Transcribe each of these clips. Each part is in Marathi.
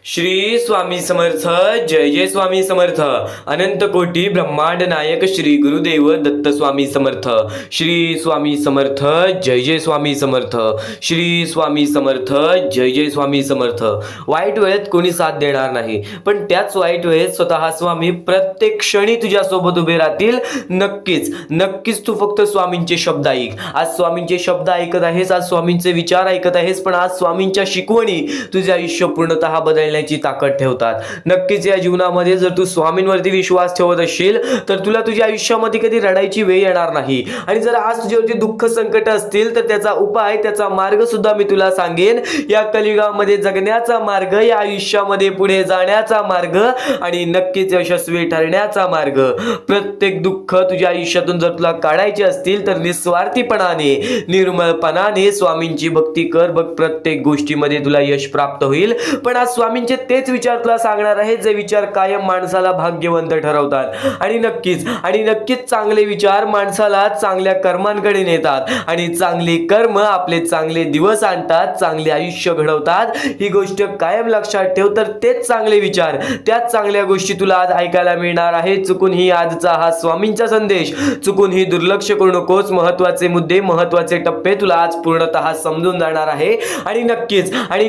श्री स्वामी समर्थ. जय जय स्वामी समर्थ. अनंत कोटी ब्रह्मांड नायक श्री गुरुदेव दत्त स्वामी समर्थ. श्री स्वामी समर्थ. जय जय स्वामी समर्थ. श्री स्वामी समर्थ. जय जय स्वामी समर्थ. वाईट वेळेत कोणी साथ देणार नाही, पण त्याच वाईट वेळेत स्वतः स्वामी प्रत्येक क्षणी तुझ्या सोबत उभे राहतील. नक्कीच नक्कीच तू फक्त स्वामींचे शब्द ऐक. आज स्वामींचे शब्द ऐकत आहेस, आज स्वामींचे विचार ऐकत आहेस, पण आज स्वामींच्या शिकवणी तुझे आयुष्य पूर्णतः बदलण्याची ताकद ठेवतात. नक्कीच या जीवनामध्ये जर तू स्वामींवरती विश्वास ठेवत असशील तर तुला तुझ्या आयुष्यामध्ये कधी रडायची वेळ येणार नाही. आणि जर आज तुझ्यावरती दुःख संकट असतील तर त्याचा उपाय, त्याचा मार्ग सुद्धा मी तुला सांगेन. या कलियुगामध्ये जगण्याचा मार्ग, या आयुष्यामध्ये पुढे जाण्याचा मार्ग आणि नक्कीच यशस्वी ठरण्याचा मार्ग. प्रत्येक दुःख तुझ्या आयुष्यातून जर तुला काढायचे असतील तर निस्वार्थीपणाने, निर्मळपणाने स्वामींची भक्ती कर. बघ, प्रत्येक गोष्टीमध्ये तुला यश प्राप्त होईल. पण आज स्वामींचे तेच विचार तुला सांगणार आहेत जे विचार कायम माणसाला भाग्यवंत ठरवतात. आणि नक्कीच चांगले विचार माणसाला चांगल्या कर्मांकडे नेतात आणि चांगले कर्म आपले चांगले दिवस आणतात, चांगले आयुष्य घडवतात. ही गोष्ट कायम लक्षात ठेव. तर तेच चांगले विचार, त्याच चांगल्या गोष्टी तुला आज ऐकायला मिळणार आहेत. चुकून ही आजचा हा स्वामींचा संदेश चुकून ही दुर्लक्ष करू नकोस. महत्त्वाचे मुद्दे, महत्त्वाचे टप्पे तुला आज पूर्णतः समजून जाणार आहे. आणि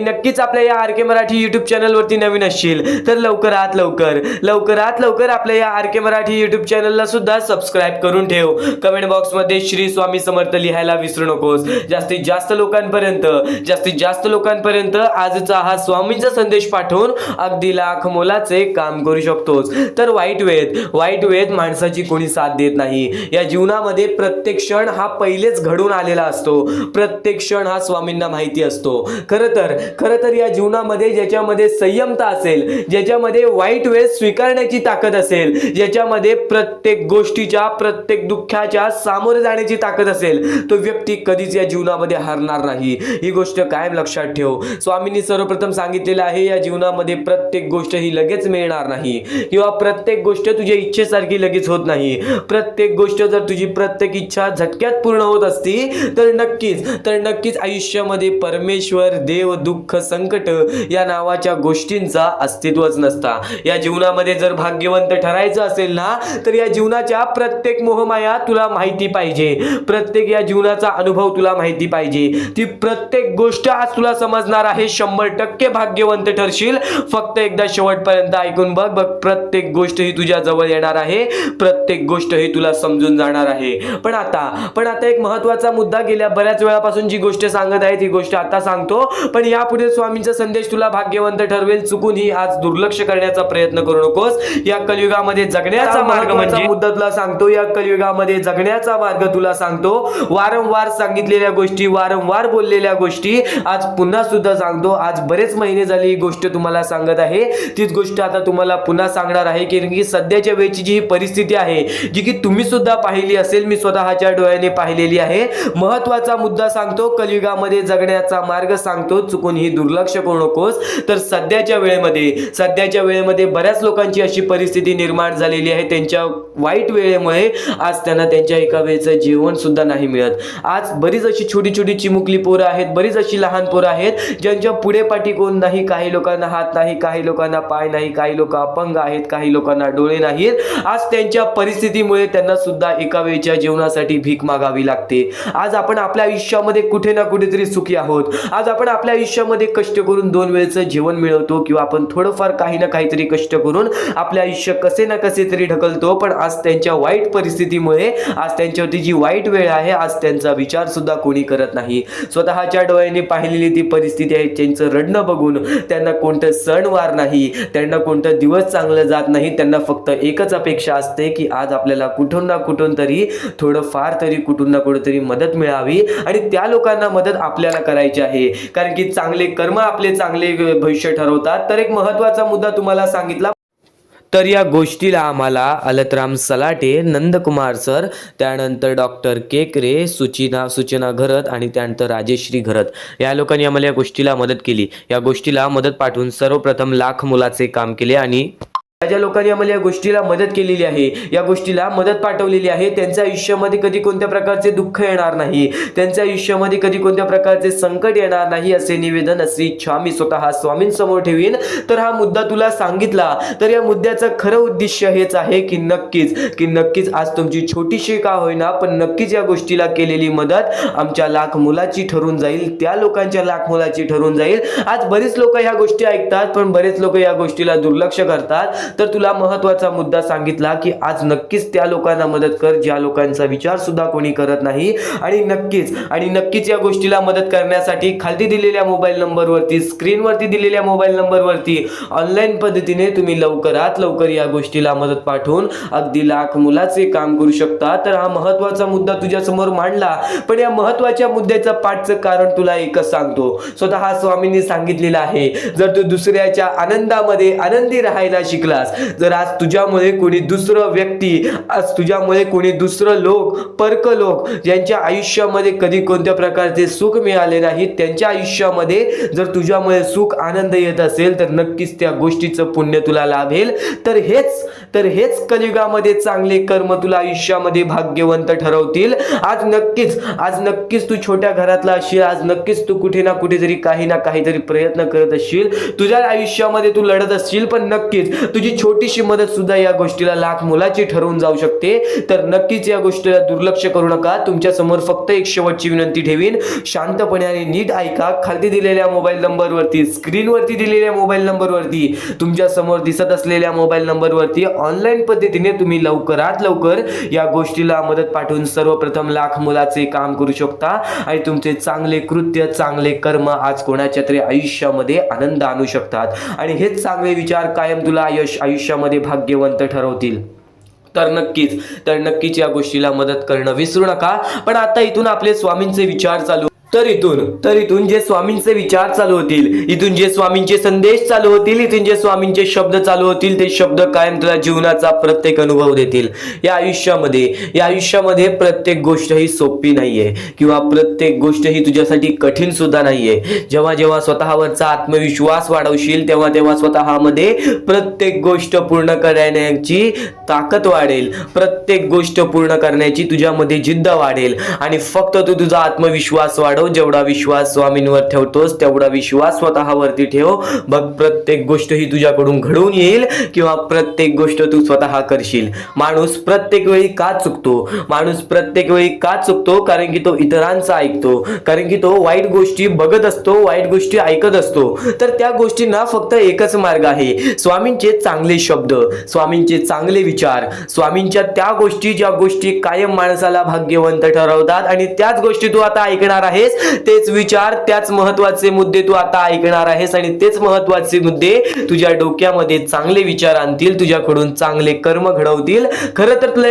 नक्कीच आपल्या या आर के मराठी युट्यूब चॅनल वरती नवीन असशील तर लवकरात लवकर आपल्या या आर के मराठी युट्यूब चॅनलला सुद्धा सबस्क्राईब करून ठेव. कमेंट बॉक्स मध्ये श्री स्वामी समर्थ लिहायला विसरू नकोस. जास्तीत जास्त लोकांपर्यंत आजचा हा स्वामींचा संदेश पाठवून अगदी लाख मोलाचे काम करू शकतोस. तर वाईट वेळेत माणसाची कोणी साथ देत नाही. या जीवनामध्ये प्रत्येक क्षण हा पहिलेच घडून आलेला असतो. प्रत्येक क्षण हा स्वामींना माहिती असतो. खरं तर या जीवनामध्ये ज्याच्यामध्ये संयमता असेल, ज्याच्यामध्ये वाईट वेळ स्वीकारण्याची ताकद असेल, ज्याच्यामध्ये प्रत्येक गोष्टीच्या, प्रत्येक दुःखाच्या सामोरे जाण्याची ताकद असेल, तो व्यक्ती कधीच या जीवनामध्ये हारणार नाही. ही गोष्ट कायम लक्षात ठेव. स्वामींनी सर्वप्रथम सांगितलेलं आहे, या जीवनामध्ये प्रत्येक गोष्ट ही लगेच मिळणार नाही किंवा प्रत्येक गोष्ट तुझ्या इच्छेसारखी लगेच होत नाही. प्रत्येक गोष्ट जर तुझी प्रत्येक इच्छा झटक्यात पूर्ण होत असती तर नक्कीच आयुष्यामध्ये परमेश्वर, देव, दुःख, संकट या नावाच्या गोष्टींचा अस्तित्वच नसता. या जीवनामध्ये जर भाग्यवंत ठरायचं असेल ना, तर या जीवनाच्या प्रत्येक मोहमाया तुला माहिती पाहिजे. प्रत्येक या जीवनाचा अनुभव तुला माहिती पाहिजे. ती प्रत्येक गोष्ट आज तुला समजणार आहे. 100% भाग्यवंत ठरशील. फक्त एकदा शेवटपर्यंत ऐकून बघ. प्रत्येक गोष्ट ही तुझ्या जवळ येणार आहे. प्रत्येक गोष्ट ही तुला समजून जाणार आहे. पण आता एक महत्त्वाचा मुद्दा, गेल्या बऱ्याच वेळापासून जी गोष्ट सांगत आहे ती गोष्ट आता सांगतो. पण यापुढे स्वामींचा संदेश तुला भाग्यवंत ठरवेल. चुकून ही आज दुर्लक्ष करण्याचा प्रयत्न करू नकोस. या कलियुगामध्ये जगण्याचा मार्ग म्हणजे मुद्दा तुला सांगतो. या कलियुगामध्ये जगण्याचा मार्ग तुला सांगतो. वारंवार सांगितलेल्या गोष्टी, वारंवार बोललेल्या गोष्टी आज पुन्हा सुद्धा सांगतो. आज बरेच महिने झाले ही गोष्ट तुम्हाला सांगत आहे. तीच गोष्ट आता तुम्हाला पुन्हा सांगणार आहे. कारण की सध्याच्या वेळची जी परिस्थिती आहे, जी की तुम्ही सुद्धा पाहिली असेल, मी स्वतःच्या डोळ्याने पाहिलेली आहे. महत्त्वाचा मुद्दा सांगतो. कलियुगामध्ये जगण्याचा मार्ग सांगतो. चुकून ही दुर्लक्ष करू नकोस. तर सध्याच्या वेळेमध्ये बऱ्याच लोकांची अशी परिस्थिती निर्माण झालेली आहे. त्यांच्या वाईट वेळेमुळे आज त्यांना त्यांच्या एका वेळेचं जेवण सुद्धा नाही मिळत. आज बरीच अशी छोटी चिमुकली पोरं आहेत, बरीच अशी लहान पोरं आहेत ज्यांच्या पुढे पाठी कोण नाही. काही लोकांना हात नाही, काही लोकांना पाय नाही, काही लोक अपंग आहेत, काही लोकांना डोळे नाहीत. आज त्यांच्या परिस्थितीमुळे त्यांना सुद्धा एका वेळच्या जेवणासाठी भीक मागावी लागते. आज आपण आपल्या आयुष्यामध्ये कुठे ना कुठेतरी सुखी आहोत. आज आपण आपल्या आयुष्यामध्ये कष्ट करून 2 वेळचं जेवण मिळवतो किंवा आपण थोडंफार काही ना काहीतरी कष्ट करून आपले आयुष्य कसे ना कसे तरी ढकलतो. पण आज त्यांच्या वाईट परिस्थितीमुळे, आज त्यांच्यावरती जी वाईट वेळ आहे, आज त्यांचा विचार सुद्धा कोणी करत नाही. स्वतःच्या डोळ्यांनी पाहिलेली ती परिस्थिती आहे. त्यांचं रडणं बघून त्यांना कोणतं सणवार नाही, त्यांना कोणतं दिवस चांगलं जात नाही. त्यांना फक्त एकच अपेक्षा असते की आज आपल्याला कुठून ना कुठून तरी थोडंफार तरी कुठून ना कुठेतरी मदत मिळावी आणि त्या लोकांना मदत आपल्याला करायची आहे. कारण की चांगले कर्म आपले चांगले भविष्य ठरवतात. तर एक महत्त्वाचा मुद्दा तुम्हाला सांगितला. तर या गोष्टीला आम्हाला अलतराम सलाटे, नंदकुमार सर, त्यानंतर डॉक्टर केकरे, सूचना घरत आणि त्यानंतर राजेश्री घरत या लोकांनी आम्हाला या गोष्टीला मदत केली. या गोष्टीला मदत पाठवून सर्वप्रथम लाख मोलाचे काम केले आणि ज्या लोकांनी आम्हाला या गोष्टीला मदत केलेली आहे, या गोष्टीला मदत पाठवलेली आहे, त्यांच्या आयुष्यामध्ये कधी कोणत्या प्रकारचे दुःख येणार नाही, त्यांच्या आयुष्यामध्ये कधी कोणत्या प्रकारचे संकट येणार नाही असे निवेदन, अशी इच्छा मी स्वतः स्वामींसमोर ठेवीन. तर हा मुद्दा तुला सांगितला, तर या मुद्द्याचं खरं उद्दिष्ट हेच आहे की नक्कीच आज तुमची छोटीशी का होईना पण नक्कीच या गोष्टीला केलेली मदत आमच्या लाख मुलाची ठरून जाईल, त्या लोकांच्या लाख मुलाची ठरून जाईल. आज बरेच लोक ह्या गोष्टी ऐकतात पण बरेच लोक या गोष्टीला दुर्लक्ष करतात. तर तुला महत्त्वाचा मुद्दा सांगितला की आज नक्कीच त्या लोकांना मदत कर ज्या लोकांचा विचार सुद्धा कोणी करत नाही. आणि नक्कीच या गोष्टीला मदत करण्यासाठी खाली दिलेल्या मोबाईल नंबरवरती, स्क्रीनवरती दिलेल्या मोबाईल नंबरवरती ऑनलाईन पद्धतीने तुम्ही लवकरात लवकर या गोष्टीला मदत पाठवून अगदी लाख मुलाचे काम करू शकता. तर हा महत्त्वाचा मुद्दा तुझ्या समोर मांडला, पण या महत्त्वाच्या मुद्द्याचं पाठचं कारण तुला एकच सांगतो. स्वतः स्वामींनी सांगितलेलं आहे, जर तू दुसऱ्याच्या आनंदामध्ये आनंदी राहायला शिकलास, जर आज तुझ्यामुळे कोणी दुसरं व्यक्ती, आज तुझ्यामुळे कोणी दुसरं लोक, परक लोक ज्यांच्या आयुष्यामध्ये कधी कोणत्या प्रकारचे सुख मिळाले नाही, त्यांच्या आयुष्यामध्ये जर तुझ्यामुळे सुख आनंद येत असेल तर नक्कीच त्या गोष्टीचं पुण्य तुला लाभेल. तर हेच कलियुगामध्ये चांगले कर्म तुला आयुष्यामध्ये भाग्यवंत ठरवतील. आज नक्कीच तू छोट्या घरातला असशील, आज नक्कीच तू कुठे ना कुठेतरी काही ना काहीतरी प्रयत्न करत असशील, तुझ्या आयुष्यामध्ये तू लढत असशील, पण नक्कीच तुझी छोटीशी मदत सुद्धा या गोष्टीला लाख मुलाची ठरवून जाऊ शकते. तर नक्कीच या गोष्टीला दुर्लक्ष करू नका. तुमच्या समोर फक्त एक शेवटची विनंती ठेवीन, शांतपणे आणि नीट ऐका. खाली दिलेल्या मोबाईल नंबरवरती, स्क्रीनवरती दिलेल्या मोबाईल नंबरवरती, तुमच्या समोर दिसत असलेल्या मोबाईल नंबरवरती ऑनलाईन पद्धतीने तुम्ही लवकरात लवकर या गोष्टीला मदत पाठवून सर्वप्रथम लाख मुलाचे काम करू शकता आणि तुमचे चांगले कृत्य, चांगले कर्म आज कोणाच्या तरी आयुष्यामध्ये आनंद आणू शकतात. आणि हेच चांगले विचार कायम तुला आयुष्यामध्ये भाग्यवंत ठरवतील. तर नक्कीच या गोष्टीला मदत करणं विसरू नका. पण आता इथून आपले स्वामींचे विचार चालू, तर इथून जे स्वामींचे विचार चालू होतील, इथून जे स्वामींचे संदेश चालू होतील, इथून जे स्वामींचे शब्द चालू होतील, ते शब्द कायम तुला जीवनाचा प्रत्येक अनुभव देतील. या आयुष्यामध्ये प्रत्येक गोष्ट ही सोपी नाहीये किंवा प्रत्येक गोष्ट ही तुझ्यासाठी कठीण सुद्धा नाहीये. जेव्हा स्वतःवरचा आत्मविश्वास वाढवशील तेव्हा स्वतःमध्ये प्रत्येक गोष्ट पूर्ण करण्याची ताकद वाढेल, प्रत्येक गोष्ट पूर्ण करण्याची तुझ्यामध्ये जिद्द वाढेल. आणि फक्त तू तुझा आत्मविश्वास वाढव, जेवढा विश्वास स्वामींवर ठेवतोस तेवढा विश्वास स्वतःवरती ठेव. बघ, प्रत्येक गोष्ट ही तुझ्याकडून घडून येईल किंवा प्रत्येक गोष्ट तू स्वतः करशील. माणूस प्रत्येक वेळी का चुकतो? कारण की तो इतरांचा ऐकतो, कारण की तो वाईट गोष्टी बघत असतो, वाईट गोष्टी ऐकत असतो. तर त्या गोष्टींना फक्त एकच मार्ग आहे, स्वामींचे चांगले शब्द, स्वामींचे चांगले विचार, स्वामींच्या त्या गोष्टी ज्या गोष्टी कायम माणसाला भाग्यवंत ठरवतात. आणि त्याच गोष्टी तू आता ऐकणार आहेस, तेच विचार, त्याच महत्त्वाचे मुद्दे तू आता ऐकणार आहेस आणि तेच महत्त्वाचे मुद्दे तुझ्या डोक्यामध्ये चांगले विचार आणतील, तुझ्याकडून चांगले कर्म घडवतील. खरं तर तुला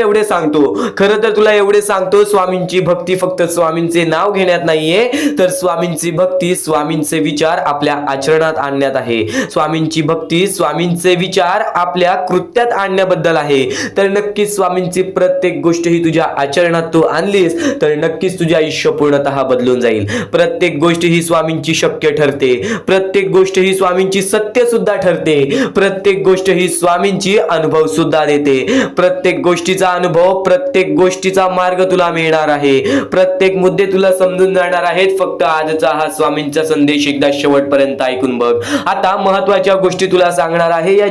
एवढे सांगतो, स्वामींची भक्ती फक्त स्वामींचे नाव घेण्यात नाहीये, तर स्वामींची भक्ती, स्वामींचे विचार आपल्या आचरणात आणण्यात आहे. स्वामींची भक्ती, स्वामींचे विचार आपल्या कृत्यात आणण्याबद्दल आहे. तर नक्कीच स्वामींची प्रत्येक गोष्ट ही तुझ्या आचरणात तू आणलीस तर नक्कीच तुझे आयुष्य पूर्णतः बदलून जाईल. प्रत्येक गोष्ट ही स्वामींची शक्य ठरते, प्रत्येक गोष्ट ही स्वामींची सत्य सुद्धा ठरते, प्रत्येक गोष्ट ही स्वामींची अनुभव सुद्धा देते. प्रत्येक गोष्टीचा अनुभव, प्रत्येक गोष्टीचा मार्ग तुला मिळणार आहे, प्रत्येक मुद्दे तुला समजून जाणार आहेत. फक्त आजचा हा स्वामींचा संदेश एकदा शेवटपर्यंत ऐकून बघ. आता महत्त्वाच्या गोष्टी तुला सांगणार आहे. या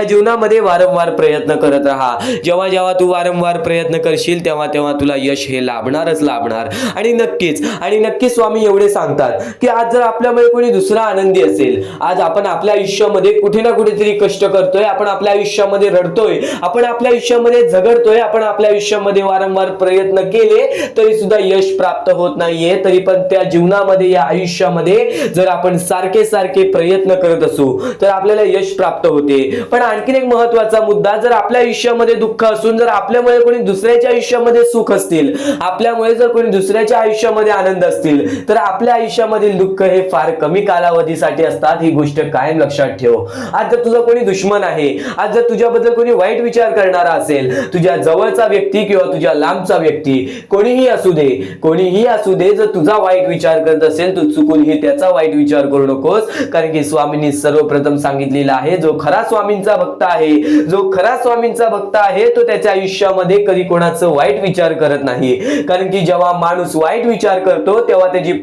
जीवनामध्ये वारंवार प्रयत्न करत राहा. जेव्हा तू वारंवार प्रयत्न करशील तेव्हा तुला यश हे लाभणार. आणि नक्कीच स्वामी एवढे सांगतात की आज जर आपल्यामुळे कोणी दुसरा आनंदी असेल, आज आपण आपल्या आयुष्यामध्ये कुठे ना कुठेतरी कष्ट करतोय, आपण आपल्या आयुष्यामध्ये रडतोय, आपण आपल्या आयुष्यामध्ये झगडतोय, आपण आपल्या आयुष्यामध्ये वारंवार प्रयत्न केले तरी सुद्धा यश प्राप्त होत नाहीये, तरी पण त्या जीवनामध्ये, या आयुष्यामध्ये जर आपण सारखे प्रयत्न करत असू तर आपल्याला यश प्राप्त होते. पण आणखीन एक महत्त्वाचा मुद्दा, जर आपल्या आयुष्यामध्ये दुःख असून जर आपल्यामुळे कोणी दुसऱ्याच्या आयुष्यामध्ये सुख असतील, आपल्यामुळे जर कोणी दुसऱ्याच्या आयुष्यामध्ये आयुष्यामध्ये आनंद असतील तर आपल्या आयुष्यामधील दुःख हे फार कमी कालावधीसाठी असतात, ही गोष्ट कायम लक्षात ठेव. आज जर तुझा कोणी दुश्मन आहे, आज जर तुझ्याबद्दल कोणी वाईट विचार करणारा असेल, तुझ्या जवळचा व्यक्ती किंवा तुझ्या लांबचा व्यक्ती, कोणीही असू दे, जर तुझा वाईट विचार करत असेल तू चुकूनही त्याचा वाईट विचार करू नकोस. कारण की स्वामींनी सर्वप्रथम सांगितलेलं आहे, जो खरा स्वामींचा भक्त आहे तो त्याच्या आयुष्यामध्ये कधी कोणाचं वाईट विचार करत नाही. कारण की जेव्हा माणूस वाईट विचार करतो तेव्हा त्याची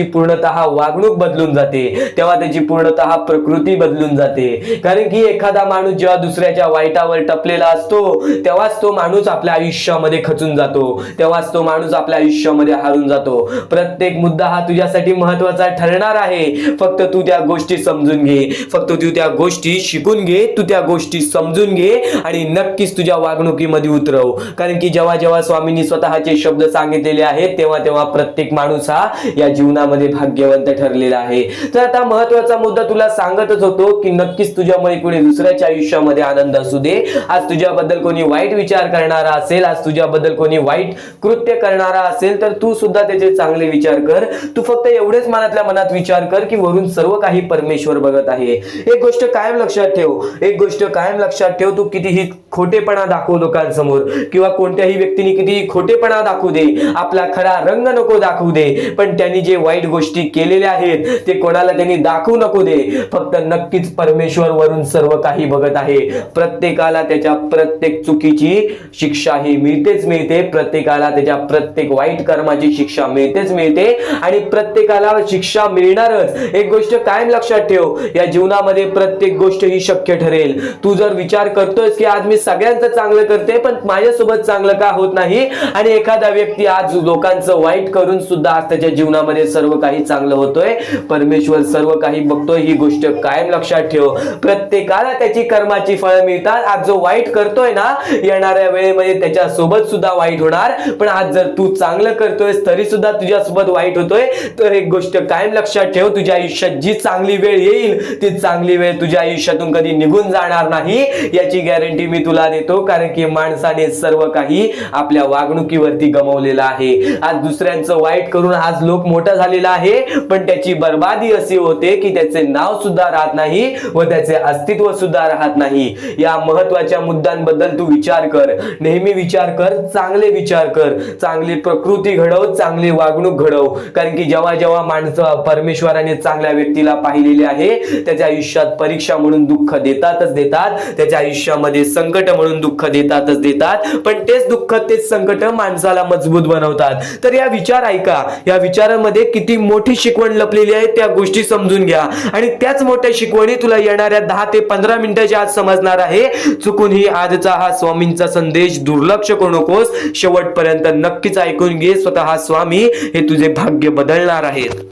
पूर्णतः वागणूक बदलून जाते, तेव्हा त्याची पूर्णतः प्रकृती बदलून जाते. कारण की एखादा माणूस जेव्हा दुसऱ्याच्या वाईटावर टपलेला असतो तेव्हाच तो माणूस आपल्या आयुष्यामध्ये खचून जातो, तेव्हाच तो माणूस आपल्या आयुष्यामध्ये हारून जातो. प्रत्येक मुद्दा हा तुझ्यासाठी महत्वाचा ठरणार आहे. फक्त तू त्या गोष्टी समजून घे, फक्त तू त्या गोष्टी शिकून घे, तू त्या गोष्टी समजून घे आणि नक्कीच तुझ्या वागणुकीमध्ये उतरव. कारण की जेव्हा जेव्हा स्वामींनी स्वतःचे शब्द सांगितलेले आहेत तेव्हा तेव्हा प्रत्येक माणूस हा या जीवनामध्ये भाग्यवंत ठरलेला आहे. तर आता महत्वाचा मुद्दा तुला सांगतच होतो की नक्कीच तुझ्यामुळे कोणी दुसऱ्याच्या आयुष्यामध्ये आनंद असू दे. आज तुझ्याबद्दल कोणी वाईट विचार करणारा असेल, आज तुझ्याबद्दल कोणी वाईट कृत्य करणारा असेल तर तू सुद्धा त्याचे चांगले विचार कर. तू फक्त एवढेच मनातल्या मनात विचार कर की वरून सर्व काही परमेश्वर बघत आहे. एक गोष्ट कायम लक्षात ठेव, तू कितीही खोटेपणा दाखव लोकांसमोर किंवा कोणत्याही व्यक्तीने कितीही खोटेपणा दाखवू दे, आपला खरा रंग नको दाखवू दे, पण त्यांनी जे वाईट गोष्टी केलेल्या आहेत ते कोणाला त्यांनी दाखवू नको दे. फक्त नक्कीच परमेश्वर वरून सर्व काही बघत आहे. प्रत्येकाला त्याच्या प्रत्येक चुकीची शिक्षा ही मिळते, प्रत्येकाला त्याच्या प्रत्येक वाईट कर्माची शिक्षा मिळते आणि प्रत्येकाला शिक्षा मिळणारच. एक गोष्ट कायम लक्षात ठेव, या जीवनामध्ये प्रत्येक गोष्ट ही शक्य ठरेल. तू जर विचार करतोयस की आज मी सगळ्यांचं चांगलं करते पण माझ्यासोबत चांगलं का होत नाही, आणि एखादा व्यक्ती आज लोकांचं वाईट करून सुद्धा आज त्याच्या जीवनामध्ये सर्व काही चांगलं होतोय, परमेश्वर सर्व काही बघतोय. ही गोष्ट कायम लक्षात ठेव. प्रत्येकाला त्याची कर्माची फळं मिळतात. आज जो वाईट करतोय ना, येणाऱ्या वेळेमध्ये त्याच्या सोबत सुद्धा वाईट होणार. पण आज जर तू चांगलं करतोयस तरी सुद्धा तुझ्या सोबत वाईट होतोय, तर एक गोष्ट कायम लक्षात ठेव, तुझ्या आयुष्यात जी चांगली वेळ येईल ती चांगली वेळ तुझ्या आयुष्यातून कधी निघून जाणार नाही, याची गॅरंटी मी तुला देतो. कारण की माणसाने सर्व काही आपल्या वागणुकीवरती गमावलेलं आहे. आज दुसऱ्यांचं वाईट करून आज लोक मोठा झालेला आहे, पण त्याची बर्बादी अशी होते की त्याचे नाव सुद्धा राहत नाही व त्याचे अस्तित्व सुद्धा राहत नाही. या महत्वाच्या मुद्द्यांबद्दल तू विचार कर, नेहमी विचार कर, चांगले विचार कर, चांगली प्रकृती घडव, चांगली वागणूक घडव. कारण की जेव्हा जेव्हा माणसं परमेश्वराने चांगल्या व्यक्तीला पाहिलेले आहे त्याच्या आयुष्यात परीक्षा म्हणून दुःख देतातच देतात, त्याच्या आयुष्यामध्ये संकट म्हणून दुःख देतातच देतात, पण तेच दुःख तेच संकट माणसाला मजबूत बनवतात. तर या विचार ऐका, या विचारांमध्ये किती मोठी शिकवण लपलेली आहे त्या गोष्टी समजून घ्या आणि त्याच मोठ्या शिकवणी तुला येणाऱ्या 10 ते 15 मिनिटाच्या आत समजणार आहे. चुकूनही आजचा हा स्वामींचा संदेश दुर्लक्ष करू नकोस, शेवटपर्यंत नक्कीच ऐकून घे. स्वतः स्वामी हे तुझे भाग्य बदलणार आहेत.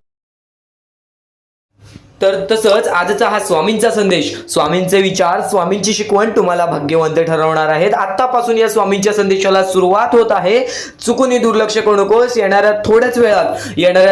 तर तसंच आजचा हा स्वामींचा संदेश, स्वामींचे विचार, स्वामींची शिकवण तुम्हाला भाग्यवंत ठरवणार आहेत. आतापासून या स्वामींच्या संदेशाला सुरुवात होत आहे. चुकूनही दुर्लक्ष करू नकोस. येणाऱ्या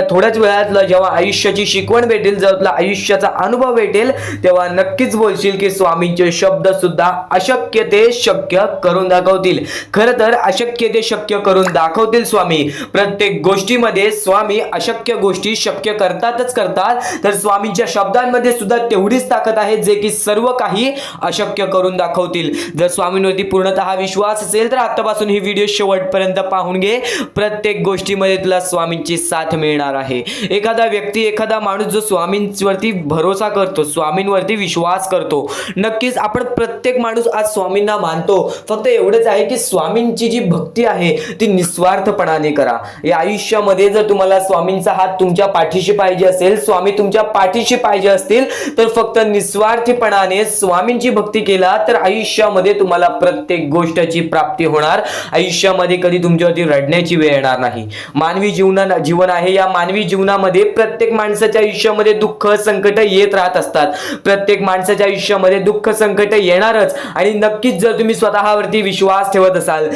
थोड्याच वेळात जेव्हा आयुष्याची शिकवण भेटेल, जेव्हा तुला आयुष्याचा अनुभव भेटेल, तेव्हा नक्कीच बोलशील की स्वामींचे शब्द सुद्धा अशक्य ते शक्य करून दाखवतील. खरं तर अशक्य ते शक्य करून दाखवतील स्वामी. प्रत्येक गोष्टीमध्ये स्वामी अशक्य गोष्टी शक्य करतातच करतात. तर स्वामींच्या शब्दांमध्ये सुद्धा तेवढीच ताकद आहे जे की सर्व काही अशक्य करून दाखवतील. जर स्वामींवरती पूर्णतः विश्वास असेल तर आतापासून ही व्हिडिओ शेवटपर्यंत पाहून घे. प्रत्येक गोष्टीमध्ये तुला स्वामींची साथ मिळणार आहे. एखादा व्यक्ती, एखादा माणूस जो स्वामींवरती भरोसा करतो, स्वामींवरती विश्वास करतो, नक्कीच आपण प्रत्येक माणूस आज स्वामींना मानतो. फक्त एवढंच आहे की स्वामींची जी भक्ती आहे ती निस्वार्थपणाने करा. या आयुष्यामध्ये जर तुम्हाला स्वामींचा हात तुमच्या पाठीशी पाहिजे असेल, स्वामी तुमच्या पाठीशी पाहिजे असतील, तर फक्त निस्वार्थीपणाने स्वामींची भक्ती केला तर आयुष्यामध्ये तुम्हाला प्रत्येक गोष्टीची प्राप्ती होणार. आयुष्यामध्ये कधी तुमच्यावरती रडण्याची वेळ येणार नाही. मानवी जीवन आहे, या मानवी जीवनामध्ये प्रत्येक माणसाच्या आयुष्यामध्ये दुःख संकट येत राहत असतात. प्रत्येक माणसाच्या आयुष्यामध्ये दुःख संकट येणारच. आणि नक्कीच जर तुम्ही स्वतःवरती विश्वास ठेवत असाल,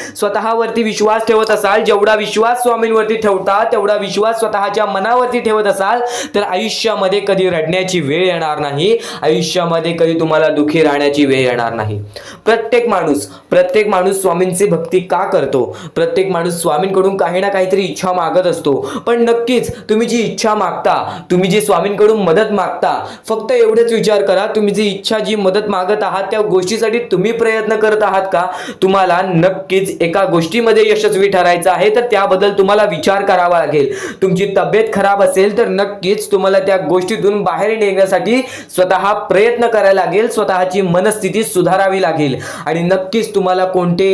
जेवढा विश्वास स्वामींवरती ठेवता तेवढा विश्वास स्वतःच्या मनावरती ठेवत असाल, तर आयुष्यामध्ये कधी रडण्याची रडण्याची वेळ येणार नाही, आयुष्यामध्ये कधी तुम्हाला दुःखी राहण्याची वेळ येणार नाही. प्रत्येक माणूस स्वामींची भक्ती का करतो? प्रत्येक माणूस स्वामींकडून काही ना काहीतरी इच्छा मागत असतो. पण नक्कीच तुम्ही जी इच्छा मागता, तुम्ही जी स्वामींकडून मदत मागता, फक्त एवढेच विचार करा, तुम्ही जी इच्छा जी मदत मागत आहात त्या गोष्टीसाठी तुम्ही प्रयत्न करत आहात का? तुम्हाला नक्कीच एका गोष्टीमध्ये यशस्वी ठरायचं आहे, तर त्याबद्दल तुम्हाला विचार करावा लागेल. तुमची तब्येत खराब असेल तर नक्कीच तुम्हाला त्या गोष्टीतून बाहेर निघण्यासाठी स्वतः प्रयत्न करायला लागेल, स्वतःची मनस्थिती सुधारावी लागेल. आणि नक्कीच तुम्हाला कोणते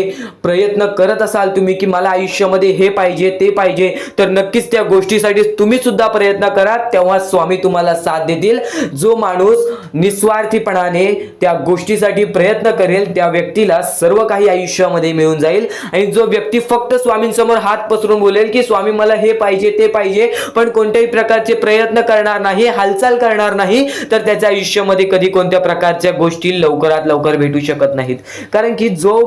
प्रयत्न करत असाल तुम्ही की मला आयुष्यामध्ये हे पाहिजे ते पाहिजे, तर नक्कीच त्या गोष्टीसाठी तुम्ही सुद्धा प्रयत्न करा, तेव्हा स्वामी तुम्हाला साथ देतील. जो माणूस निस्वार्थीपणाने त्या गोष्टीसाठी प्रयत्न करेल त्या व्यक्तीला सर्व काही आयुष्यामध्ये मिळून जाईल. आणि जो व्यक्ती फक्त स्वामींसमोर हात पसरून बोलेल की स्वामी मला हे पाहिजे ते पाहिजे, पण कोणत्याही प्रकारचे प्रयत्न करणार नाही, हालचाल करणार नाही, तर त्याच्या आयुष्यामध्ये कधी कोणत्या प्रकारच्या गोष्टी लवकरात लवकर भेटू शकत नाहीत. कारण की जो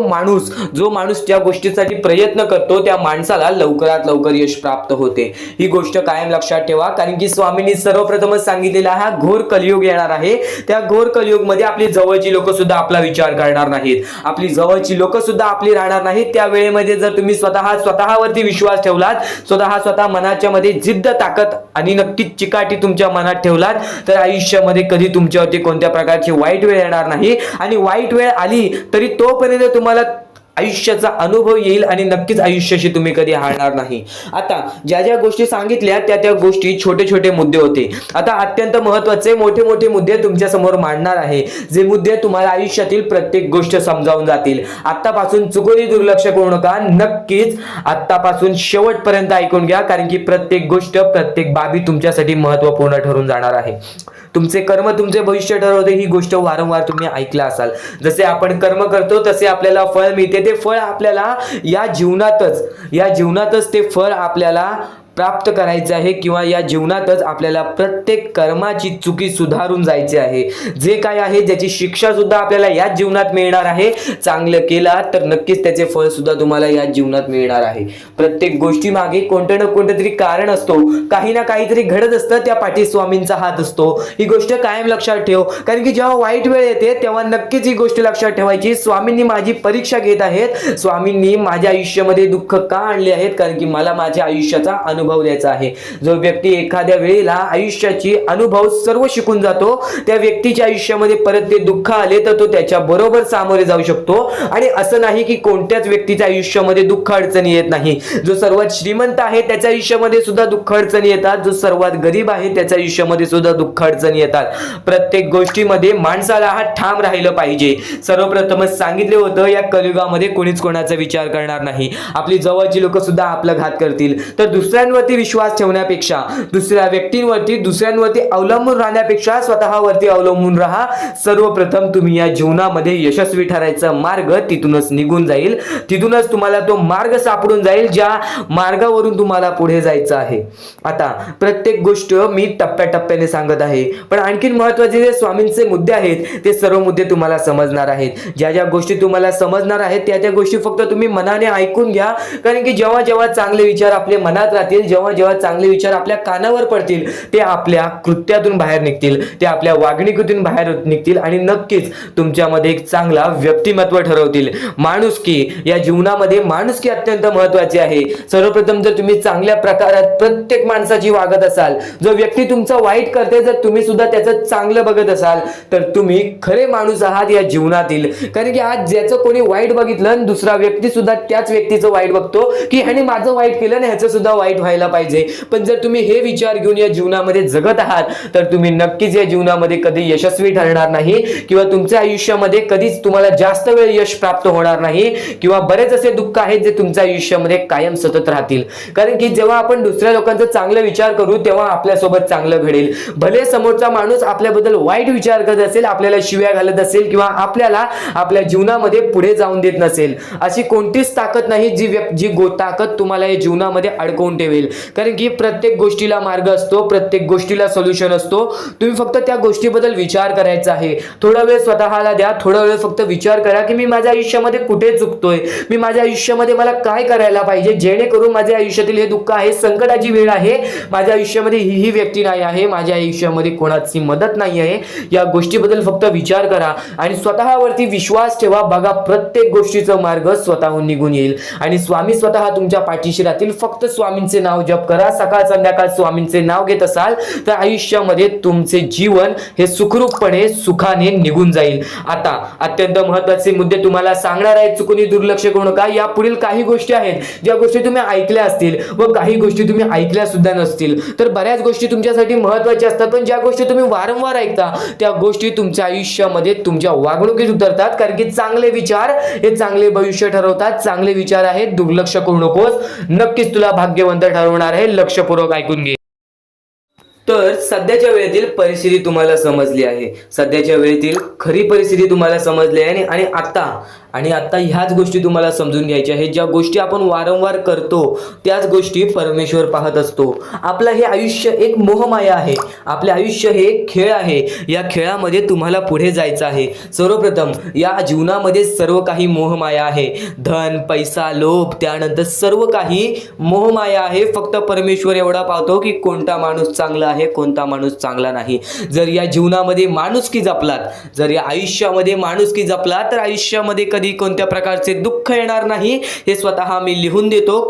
माणूस त्या गोष्टीसाठी प्रयत्न करतो त्या माणसाला लवकरात लवकर यश प्राप्त होते. ही गोष्ट कायम लक्षात ठेवा. कारण की स्वामींनी सर्वप्रथमच सांगितलेला हा घोर कलियुग येणार आहे. त्या घोर कलियुग मध्ये आपली जवळची लोक सुद्धा आपला विचार करणार नाहीत, आपली जवळची लोक सुद्धा आपली राहणार नाहीत. त्या वेळेमध्ये जर तुम्ही स्वतःवरती विश्वास ठेवलात, स्वतः मनाच्या मध्ये जिद्द ताकद आणि नक्कीच चिकाटी तुमच्या मनात ठेवलात, तर आयुष्यामध्ये कधी तुमच्यावरती कोणत्या प्रकारची वाईट वेळ येणार नाही. आणि वाईट वेळ आली तरी तोपर्यंत तुम्हाला आयुष्याचा अनुभव येईल आणि नक्कीच आयुष्याशी तुम्ही कधी हारणार नाही. आता ज्या गोष्टी सांगितल्या त्या गोष्टी छोटे छोटे मुद्दे होते. आता अत्यंत महत्त्वाचे मोठे मोठे मुद्दे तुमच्या समोर मांडणार आहे, जे मुद्दे तुम्हाला आयुष्यातील प्रत्येक गोष्ट समजावून जातील. आतापासून चुकूनही दुर्लक्ष करू नका, नक्कीच आतापासून शेवटपर्यंत ऐकून घ्या, कारण की प्रत्येक गोष्ट प्रत्येक बाबी तुमच्यासाठी महत्त्वपूर्ण ठरून जाणार आहे. तुमचे कर्म तुमचे भविष्य ठरवते, ही गोष्ट वारंवार तुम्ही ऐकला असाल. जसे आपण कर्म करतो तसे आपल्याला फळ मिळते. ते फळ आपल्याला या जीवनातच ते फळ आपल्याला प्राप्त करायचे आहे, किंवा या जीवनातच आपल्याला प्रत्येक कर्माची चुकी सुधारून जायची आहे. जे काय आहे ज्याची शिक्षा सुद्धा आपल्याला याच जीवनात मिळणार आहे. चांगलं केला तर नक्कीच त्याचे फळ सुद्धा तुम्हाला याच जीवनात मिळणार आहे. प्रत्येक गोष्टी मागे कोणतं ना कोणतं तरी कारण असतो, काही ना काहीतरी घडत असतं, त्या पाठी स्वामींचा हात असतो. ही गोष्ट कायम लक्षात ठेव. कारण की जेव्हा वाईट वेळ येते तेव्हा नक्कीच ही गोष्ट लक्षात ठेवायची, स्वामींनी माझी परीक्षा घेत आहेत, स्वामींनी माझ्या आयुष्यामध्ये दुःख का आणले आहेत, कारण की मला माझ्या आयुष्याचा अनुभव द्यायचा आहे. जो व्यक्ती एखाद्या वेळेला आयुष्याची अनुभव सर्व शिकून जातो, त्या व्यक्तीच्या आयुष्यामध्ये परत ते दुःख आले तर तो त्याच्या बरोबर सामोरे जाऊ शकतो. आणि असं नाही की कोणत्याच व्यक्तीच्या आयुष्यामध्ये दुःख अडचणी येत नाही. जो सर्वात श्रीमंत आहे त्याच्या आयुष्यामध्ये सुद्धा दुःख अडचणी येतात, जो सर्वात गरीब आहे त्याच्या आयुष्यामध्ये सुद्धा दुःख अडचणी येतात. प्रत्येक गोष्टीमध्ये माणसाला हा ठाम राहिलं पाहिजे. सर्वप्रथमच सांगितले होतं, या कलियुगामध्ये कोणीच कोणाचा विचार करणार नाही. आपली जवळची लोक सुद्धा आपला घात करतील, तर दुसऱ्यांवरती विश्वास ठेवण्यापेक्षा, दुसऱ्या व्यक्तींवरती दुसऱ्यांवरती अवलंबून राहण्यापेक्षा स्वतःवरती अवलंबून राहा. सर्वप्रथम तुम्ही या जीवनामध्ये यशस्वी ठरायचा मार्ग तिथूनच निघून जाईल, तिथूनच तुम्हाला तो मार्ग सापडून जाईल ज्या मार्गावरून तुम्हाला पुढे जायचं आहे. आता प्रत्येक गोष्ट मी टप्प्याटप्प्याने सांगत आहे, पण आणखीन महत्त्वाचे जे स्वामींचे मुद्दे आहेत ते सर्व मुद्दे तुम्हाला समजणार आहेत. ज्या गोष्टी तुम्हाला समजणार आहेत त्या गोष्टी फक्त तुम्ही मनाने ऐकून घ्या. कारण की जेव्हा जेव्हा चांगले विचार आपल्या मनात राहतील, जेव्हा जेव्हा चांगले विचार आपल्या कानावर पडतील, ते आपल्या कृत्यातून बाहेर निघतील, ते आपल्या वागणुकीतून बाहेर निघतील आणि नक्कीच तुमच्यामध्ये एक चांगला व्यक्तिमत्व ठरवतील. माणुसकी, या जीवनामध्ये माणुसकी अत्यंत महत्त्वाची आहे. सर्वप्रथम जर तुम्ही चांगल्या प्रकारात प्रत्येक माणसाची वागत असाल, जो व्यक्ती तुमचा वाईट करते जर तुम्ही सुद्धा त्याचं चांगलं बघत असाल, तर तुम्ही खरे माणूस आहात या जीवनातील. कारण की आज ज्याचं कोणी वाईट बघितलं आणि दुसरा व्यक्ती सुद्धा त्याच व्यक्तीचं वाईट बघतो की ह्याने माझं वाईट केलं आणि ह्याचं सुद्धा वाईट व्हायला पाहिजे. पण जर तुम्ही हे विचार घेऊन या जीवनामध्ये जगत आहात तर तुम्ही नक्कीच या जीवनामध्ये कधी यशस्वी ठरणार नाही, किंवा तुमच्या आयुष्यामध्ये कधीच तुम्हाला जास्त वेळ यश प्राप्त होणार नाही, किंवा बरेच असे दुःख आहेत जे तुमच्या आयुष्यामध्ये कायम सतत राहतील. कारण की जेव्हा आपण दुसऱ्या लोकांचा चांगला विचार करू तेव्हा आपल्यासोबत चांगलं घडेल. भले समोरचा माणूस आपल्याबद्दल वाईट विचार करत असेल, आपल्याला शिव्या घालत असेल, किंवा आपल्याला आपल्या जीवनामध्ये पुढे जाऊन देत नसेल, अशी कोणतीच ताकद नाही जी ताकद तुम्हाला या जीवनामध्ये अडकवून ठेवेल. कारण की प्रत्येक गोष्टीला मार्ग असतो, प्रत्येक गोष्टीला सोल्युशन असतो. तुम्ही फक्त त्या गोष्टीबद्दल विचार करायचा आहे. थोडा वेळ स्वतःला द्या, थोडा वेळ फक्त विचार करा की मी माझ्या आयुष्यामध्ये कुठे चुकतोय, मी माझ्या आयुष्यामध्ये मला काय करायला पाहिजे जेणेकरून माझ्या आयुष्यातील हे दुःख आहे, संकटाची वेळ आहे, माझ्या आयुष्यामध्ये ही व्यक्ती नाही आहे, माझ्या आयुष्यामध्ये कोणाची मदत नाही आहे, या गोष्टीबद्दल फक्त विचार करा आणि स्वतःवरती विश्वास ठेवा. बघा प्रत्येक गोष्टीचा मार्ग स्वतःहून निघून येईल आणि स्वामी स्वतः तुमच्या पाठीशी राहतील. फक्त स्वामींचे नाव जप करा. सकाळ संध्याकाळ स्वामींचे नाव घेत असाल तर आयुष्यामध्ये तुमचे जीवन हे सुखरूपपणे सुखाने निघून जाईल. आता अत्यंत महत्त्वाचे मुद्दे तुम्हाला सांगणार आहेत, चुकून दुर्लक्ष करू नका. या पुढील काही गोष्टी आहेत ज्या गोष्टी तुम्ही ऐकल्या असतील व काही गोष्टी तुम्ही ऐकल्या सुद्धा नसतील. तर बऱ्याच गोष्टी तुमच्यासाठी महत्त्वाच्या असतात, पण ज्या गोष्टी तुम्ही वारंवार ऐकता त्या गोष्टी तुमच्या आयुष्यामध्ये तुमच्या वागणुकीत उतरतात. कारण की चांगले विचार हे चांगले भविष्य ठरवतात. चांगले विचार आहेत, दुर्लक्ष करू नकोस. नक्कीच तुला भाग्यवंत ठरवणार आहे. लक्षपूर्वक ऐकून घे. तर सध्याच्या वेळेतील परिस्थिती तुम्हाला समजली आहे, सध्याच्या वेळेतील खरी परिस्थिती तुम्हाला समजली आहे आणि आता ह्याच गोष्टी तुम्हाला समजून घ्यायच्या आहेत. ज्या गोष्टी आपण वारंवार करतो त्याच गोष्टी परमेश्वर पाहत असतो. आपलं हे आयुष्य एक मोहमाया आहे, आपले आयुष्य हे खेळ आहे. या खेळामध्ये तुम्हाला पुढे जायचं आहे. सर्वप्रथम या जीवनामध्ये सर्व काही मोहमाया आहे. धन, पैसा, लोभ, त्यानंतर सर्व काही मोहमाया आहे. फक्त परमेश्वर एवढा पाहतो की कोणता माणूस चांगला आहे, कोणता माणूस चांगला नाही. जर या जीवनामध्ये माणुसकी जपलात, जर या आयुष्यामध्ये माणुसकी जपलात तर आयुष्यामध्ये कधी कोणत्या प्रकारचे दुःख येणार नाही. हे स्वतः मी लिहून देतो.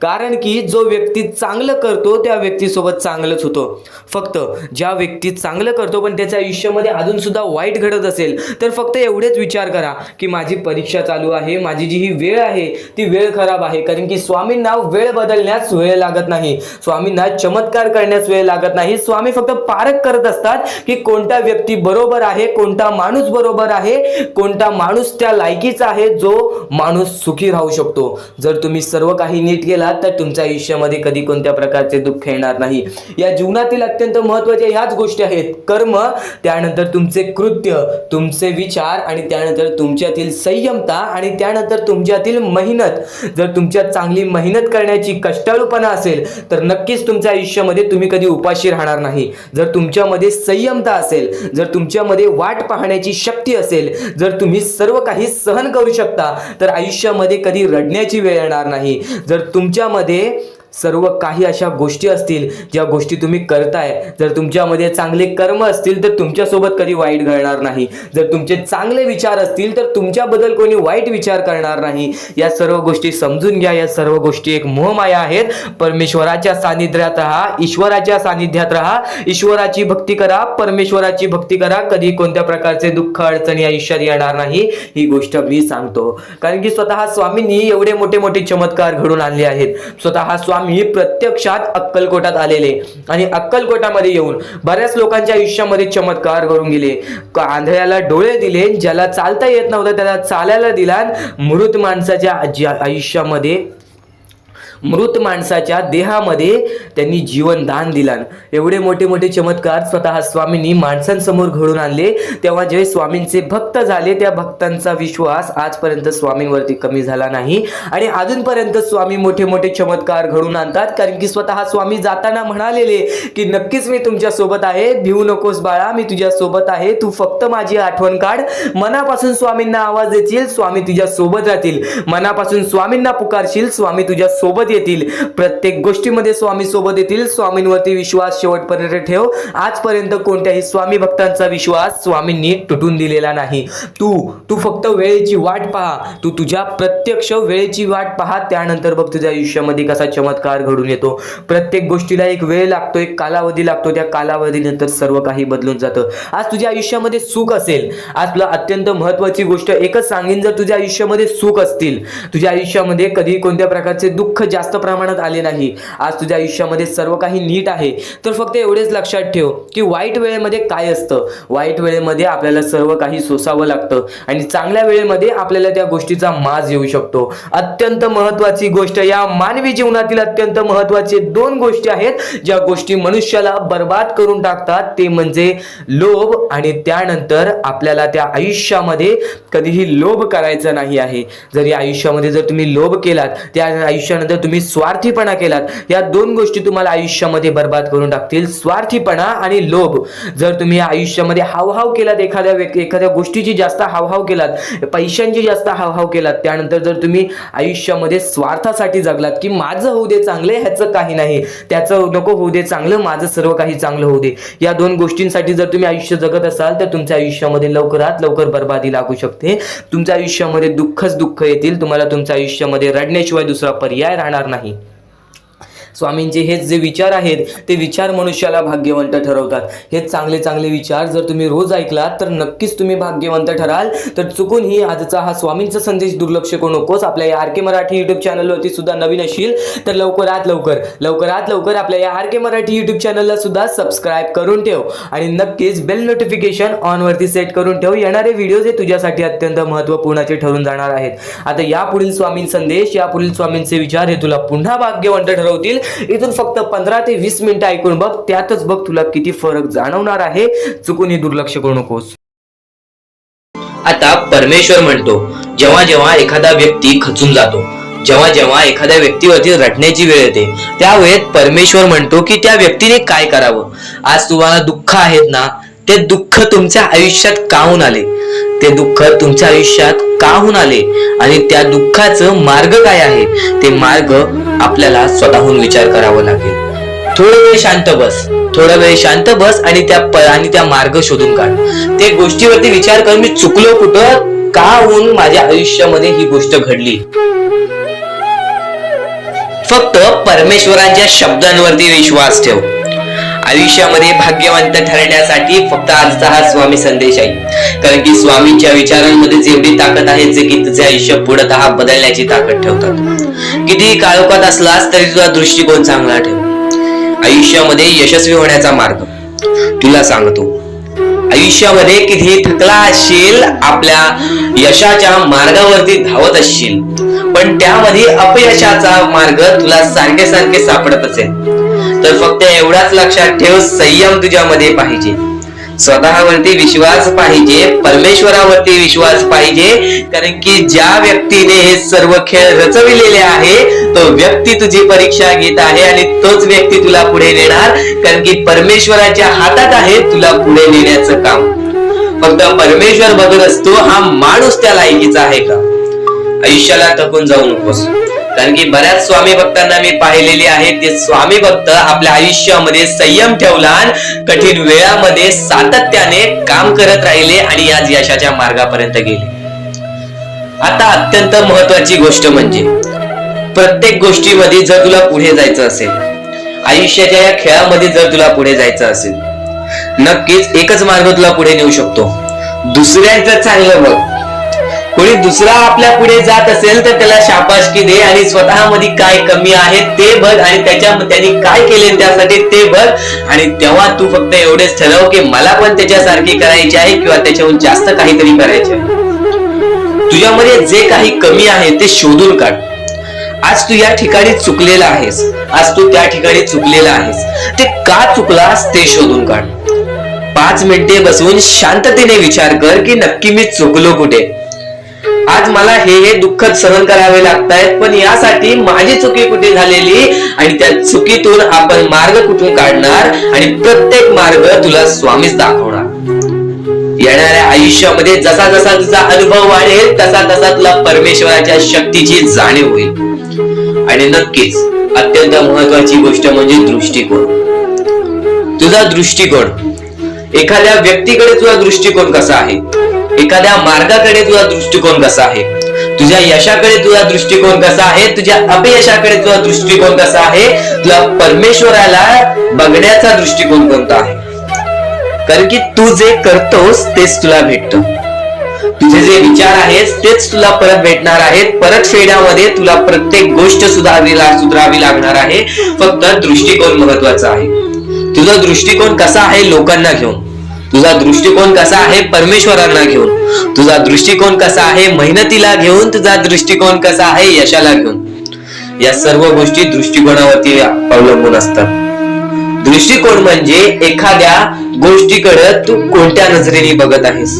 कारण की जो व्यक्ती चांगलं करतो त्या व्यक्तीसोबत चांगलंच होतं. फक्त ज्या व्यक्ती चांगलं करतो पण त्याच्या आयुष्यामध्ये अजून सुद्धा वाईट घडत असेल तर फक्त एवढेच विचार करा की माझी परीक्षा चालू आहे, माझी जी ही वेळ आहे ती वेळ खराब आहे. कारण की स्वामींना वेळ बदलण्यास वेळ लागत नाही, स्वामींना चमत्कार करण्यास वेळ लागत नाही. स्वामी फक्त पारख करत असतात की कोणता व्यक्ती बरोबर आहे, कोणता माणूस बरोबर आहे, कोणता माणूस त्या लायकीचा आहे जो माणूस सुखी राहू शकतो. जर तुम्ही सर्व काही नीट केला तर तुमच्या आयुष्यामध्ये कधी कोणत्या प्रकारचे दुःख येणार नाही. या जीवनातील अत्यंत महत्त्वाच्या ह्याच गोष्टी आहेत. कर्म, त्यानंतर तुमचे कृत्य, तुमचे विचार आणि त्यानंतर तुमच्यातील संयमता आणि त्यानंतर तुमच्यातील मेहनत. जर तुमच्यात चांगली मेहनत करण्याची कष्टाळूपणा असेल तर नक्कीच तुमच्या आयुष्यामध्ये तुम्ही कधी उपाशी राहणार नाही. जर तुमच्यामध्ये संयमता असेल, जर तुमच्यामध्ये वाट पाहण्याची शक्ती असेल, जर तुम्ही सर्व काही सहन करू शकता तर आयुष्यामध्ये कधी रडण्याची वेळ येणार नाही. जर तुमच्यामध्ये सर्व काही अशा गोष्टी असतील ज्या गोष्टी तुम्ही करताय, जर तुमच्यामध्ये चांगले कर्म असतील तर तुमच्यासोबत कधी वाईट घडणार नाही. जर तुमचे चांगले विचार असतील तर तुमच्याबद्दल कोणी वाईट विचार करणार नाही. या सर्व गोष्टी समजून घ्या. या सर्व गोष्टी एक मोहमाया आहेत. परमेश्वराच्या सानिध्यात राहा, ईश्वराच्या सानिध्यात राहा, ईश्वराची भक्ती करा, परमेश्वराची भक्ती करा. कधी कोणत्या प्रकारचे दुःख अडचणी आयुष्यात येणार नाही. ही गोष्ट मी सांगतो कारण की स्वतः स्वामींनी एवढे मोठे मोठे चमत्कार घडून आणले आहेत. स्वतः स्वामी प्रत्यक्षात अक्कलकोटात आलेले आणि अक्कलकोटामध्ये येऊन बऱ्याच लोकांच्या आयुष्यामध्ये चमत्कार घडून गेले. आंधळ्याला डोळे दिले, ज्याला चालता येत नव्हतं त्याला चालायला दिला, मृत माणसाच्या आयुष्यामध्ये, मृत माणसाच्या देहामध्ये त्यांनी जीवन दान दिला. एवढे मोठे मोठे चमत्कार स्वतः स्वामींनी माणसांसमोर घडून आणले. तेव्हा जे स्वामींचे भक्त झाले त्या भक्तांचा विश्वास आजपर्यंत स्वामींवरती कमी झाला नाही आणि अजूनपर्यंत स्वामी मोठे मोठे चमत्कार घडून आणतात. कारण की स्वतः स्वामी जाताना म्हणालेले की नक्कीच मी तुमच्या सोबत आहे, भिवू नकोस बाळा, मी तुझ्या सोबत आहे, तू फक्त माझी आठवण काढ. मनापासून स्वामींना आवाज देशील, स्वामी तुझ्या सोबत राहतील. मनापासून स्वामींना पुकारशील, स्वामी तुझ्या सोबत येतील. प्रत्येक गोष्टीमध्ये स्वामी सोबत येतील. स्वामींवरती विश्वास शेवटपर्यंत ठेव. आजपर्यंत कोणत्याही स्वामी भक्तांचा विश्वास स्वामींनी तुटून दिलेला नाही. तू फक्त वेळेची वाट पहा, तू तुझ्या प्रत्यक्ष वेळेची वाट पहा, त्यानंतर बघ तुझ्या आयुष्यामध्ये कसा चमत्कार घडून येतो. प्रत्येक गोष्टीला एक वेळ लागतो, एक कालावधी लागतो. त्या कालावधीनंतर सर्व काही बदलून जातं. आज तुझ्या आयुष्यामध्ये सुख असेल, आज तुला अत्यंत महत्त्वाची गोष्ट एकच सांगेन, जर तुझ्या आयुष्यामध्ये सुख असतील, तुझ्या आयुष्यामध्ये कधी कोणत्या प्रकारचे दुःख जास्त प्रमाणात आले नाही, आज तुझ्या आयुष्यामध्ये सर्व काही नीट आहे, तर फक्त एवढेच लक्षात ठेव की वाईट वेळेमध्ये काय असतं. वाईट वेळेमध्ये आपल्याला सर्व काही सोसावं लागतं आणि चांगल्या वेळेमध्ये आपल्याला त्या गोष्टीचा माज येऊ शकतो. अत्यंत महत्त्वाची गोष्ट, या मानवी जीवनातील अत्यंत महत्त्वाचे दोन गोष्टी आहेत ज्या गोष्टी मनुष्याला बर्बाद करून टाकतात, ते म्हणजे लोभ आणि त्यानंतर आपल्याला त्या आयुष्यामध्ये कधीही लोभ करायचा नाही आहे. जर या आयुष्यामध्ये जर तुम्ही लोभ केलात, त्या आयुष्यानंतर तुम्ही तुम्ही स्वार्थीपणा केलात, या दोन गोष्टी तुम्हाला आयुष्यामध्ये बर्बाद करून टाकतील. स्वार्थीपणा आणि लोभ. जर तुम्ही आयुष्यामध्ये हावभाव केलात, एखाद्या गोष्टीची जास्त हावभाव केलात, पैशांची जास्त हावभाव केलात, त्यानंतर जर तुम्ही आयुष्यामध्ये स्वार्थासाठी जगलात की माझं होऊ दे चांगले, ह्याचं काही नाही, त्याचं नको होऊ दे चांगलं, माझं सर्व काही चांगलं होऊ दे, या दोन गोष्टींसाठी जर तुम्ही आयुष्य जगत असाल तर तुमच्या आयुष्यामध्ये लवकरात लवकर बर्बादी लागू शकते. तुमच्या आयुष्यामध्ये दुःखच दुःख येतील. तुम्हाला तुमच्या आयुष्यामध्ये रडण्याशिवाय दुसरा पर्याय राहणार नाही. स्वामींचे हे जे विचार आहेत ते विचार मनुष्याला भाग्यवंत ठरवतात. हे चांगले चांगले विचार जर तुम्ही रोज ऐकलात तर नक्कीच तुम्ही भाग्यवंत ठराल. तर चुकूनही आजचा हा स्वामींचा संदेश दुर्लक्ष करू नकोस. आपल्या या आर के मराठी यूट्यूब चॅनलवरती सुद्धा नवीन असशील तर लवकरात लवकर आपल्या या आर के मराठी यूट्यूब चॅनलला सुद्धा सबस्क्राईब करून ठेव आणि नक्कीच बेल नोटिफिकेशन ऑन वरती सेट करून ठेव. येणारे व्हिडिओज हे तुझ्यासाठी अत्यंत महत्त्वपूर्णाचे ठरून जाणार आहेत. आता यापुढील स्वामीं संदेश, यापुढील स्वामींचे विचार हे तुला पुन्हा भाग्यवंत ठरवतील. इथून फक्त 15 ते 20 मिनिटं ऐकून बघ, त्यातच बघ तुला किती फरक जाणवणार आहे. चुकूनही दुर्लक्ष करू नकोस. आता परमेश्वर म्हणतो, जेव्हा जेव्हा एखादा व्यक्ती खचून जातो, जेव्हा जेव्हा एखाद्या व्यक्तीवरती रटण्याची वेळ येते, त्यावेळेत परमेश्वर म्हणतो की त्या व्यक्तीने काय करावं. आज तुम्हाला दुःख आहेत ना, ते दुःख तुमच्या आयुष्यात काहून आले, ते दुःख तुमच्या आयुष्यात काहून आले आणि त्या दुःखाचं मार्ग काय आहे, ते मार्ग आपल्याला स्वतःहून विचार करावा लागेल. थोडा वेळ शांत बस आणि त्या मार्ग शोधून काढ. ते गोष्टीवरती विचार कर, मी चुकलो कुठं, का होऊन माझ्या आयुष्यामध्ये ही गोष्ट घडली. फक्त परमेश्वरांच्या शब्दांवरती विश्वास ठेव. आयुष्यामध्ये भाग्यवंत ठरण्यासाठी फक्त आजचा हा स्वामी संदेश आहे. कारण की स्वामींच्या विचारांमध्ये जेवढी ताकद आहे जे की तुझे आयुष्य पूर्णतः बदलण्याची ताकद ठेवतात. किती काळोखात असलास तरी तुझा दृष्टिकोन चांगला ठेव. आयुष्यामध्ये यशस्वी होण्याचा मार्ग तुला सांगतो. आयुष्यामध्ये किती थकला असशील, आपल्या यशाच्या मार्गावरती धावत असशील, पण त्यामध्ये अपयशाचा मार्ग तुला सारखे सापडत असेल तर फक्त एवढाच लक्षात ठेव, संयम तुझ्यामध्ये पाहिजे, स्वतःवरती विश्वास पाहिजे, परमेश्वरावरती विश्वास पाहिजे. कारण की ज्या व्यक्तीने हे सर्व खेळ रचविलेले आहे तो व्यक्ती तुझी परीक्षा घेत आहे आणि तोच व्यक्ती तुला पुढे नेणार. कारण की परमेश्वराच्या हातात आहे तुला पुढे नेण्याचं काम. फक्त परमेश्वर बघत असतो हा माणूस त्या लायकीचा आहे का. आयुष्याला थकून जाऊ नकोस. कारण की बऱ्याच स्वामी भक्तांना मी पाहिलेले आहे, ते स्वामी भक्त आपल्या आयुष्यामध्ये संयम ठेवला, कठीण वेळामध्ये सातत्याने काम करत राहिले आणि आज यशाच्या मार्गापर्यंत गेले. आता अत्यंत महत्वाची गोष्ट म्हणजे प्रत्येक गोष्टीमध्ये जर तुला पुढे जायचं असेल, आयुष्याच्या या खेळामध्ये जर तुला पुढे जायचं असेल, नक्कीच एकच मार्ग तुला पुढे नेऊ शकतो. दुसऱ्यांचं चांगलं बघ. कोणी दुसरा आपल्या पुढे जात असेल तर त्याला शाबासकी दे आणि स्वतःमध्ये काय कमी आहे ते बघ आणि त्यांनी काय केले त्यासाठी ते बघ. आणि तेव्हा तू फक्त एवढेच ठरव की मला पण त्याच्यासारखी करायची आहे किंवा त्याच्याहून जास्त काहीतरी करायचे आहे. तुझ्यामध्ये जे काही कमी आहे ते शोधून काढ. आज तू या ठिकाणी चुकलेला आहेस, आज तू त्या ठिकाणी चुकलेला आहेस, ते का चुकलास ते शोधून काढ. 5 मिनिटे बसून शांततेने विचार कर की नक्की मी चुकलो कुठे. आज मला हे दुःख सहन करावे लागतायत, पण यासाठी माझी चुकी कुठे झालेली आणि त्या चुकीतून आपण मार्ग कुठून काढणार आणि प्रत्येक मार्ग तुला स्वामीच दाखवणार. येणाऱ्या आयुष्यामध्ये जसा जसा तुझा अनुभव वाढेल तसा तसा तुला परमेश्वराच्या शक्तीची जाणीव होईल. आणि नक्कीच अत्यंत महत्वाची गोष्ट म्हणजे दृष्टिकोन. तुझा दृष्टिकोन, एखाद्या व्यक्तीकडे तुझा दृष्टिकोन कसा आहे, एखाद्या मार्गाकडे तुझा दृष्टिकोन कसा आहे, तुझ्या यशाकडे तुझा दृष्टिकोन कसा आहे, तुझ्या अपयशाकडे तुझा दृष्टिकोन कसा आहे, तुला परमेश्वराला बघण्याचा दृष्टिकोन कोणता आहे. कारण की तू जे करतोस तेच तुला भेटतं. तुझे जे विचार आहेत तेच तुला परत भेटणार आहेत. परत फेड्यामध्ये तुला प्रत्येक गोष्ट सुधारावी लागणार आहे. फक्त दृष्टिकोन महत्वाचा आहे. तुझा दृष्टिकोन कसा आहे लोकांना घेऊन, तुझा दृष्टिकोन कसा आहे परमेश्वरांना घेऊन, तुझा दृष्टिकोन कसा आहे मेहनतीला घेऊन, तुझा दृष्टिकोन कसा आहे यशाला घेऊन. या सर्व गोष्टी दृष्टिकोनावरती अवलंबून असतात. दृष्टिकोन म्हणजे एखाद्या गोष्टीकडे तू कोणत्या नजरेने बघत आहेस.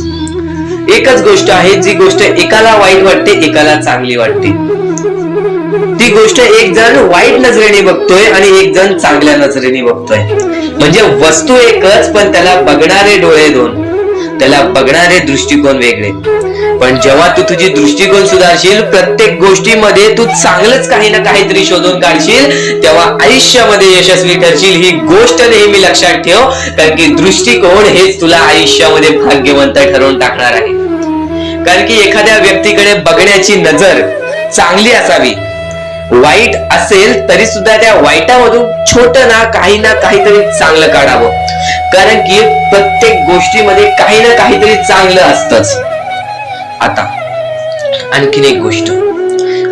एकच गोष्ट आहे, जी गोष्ट एकाला वाईट वाटते एकाला चांगली वाटते. ती गोष्ट एक जण वाईट नजरेने बघतोय आणि एक जण चांगल्या नजरेने बघतोय. म्हणजे वस्तू एकच पण त्याला बघणारे डोळे दोन, त्याला बघणारे दृष्टिकोन वेगळे. पण जेव्हा तू तुझी दृष्टिकोन सुधारशील, प्रत्येक गोष्टीमध्ये तू चांगलंच काही ना काहीतरी शोधून काढशील, तेव्हा आयुष्यामध्ये यशस्वी ठरशील. ही गोष्ट नेहमी लक्षात ठेव, कारण की दृष्टिकोन हेच तुला आयुष्यामध्ये भाग्यवंत ठरवून टाकणार आहे. कारण की एखाद्या व्यक्तीकडे बघण्याची नजर चांगली असावी, वाईट असेल तरी सुद्धा त्या वाईटामधून छोट ना काहीतरी चांगलं काढावं. कारण की प्रत्येक गोष्टीमध्ये काही ना काहीतरी चांगलं असतंच. आता आणखीन एक गोष्ट,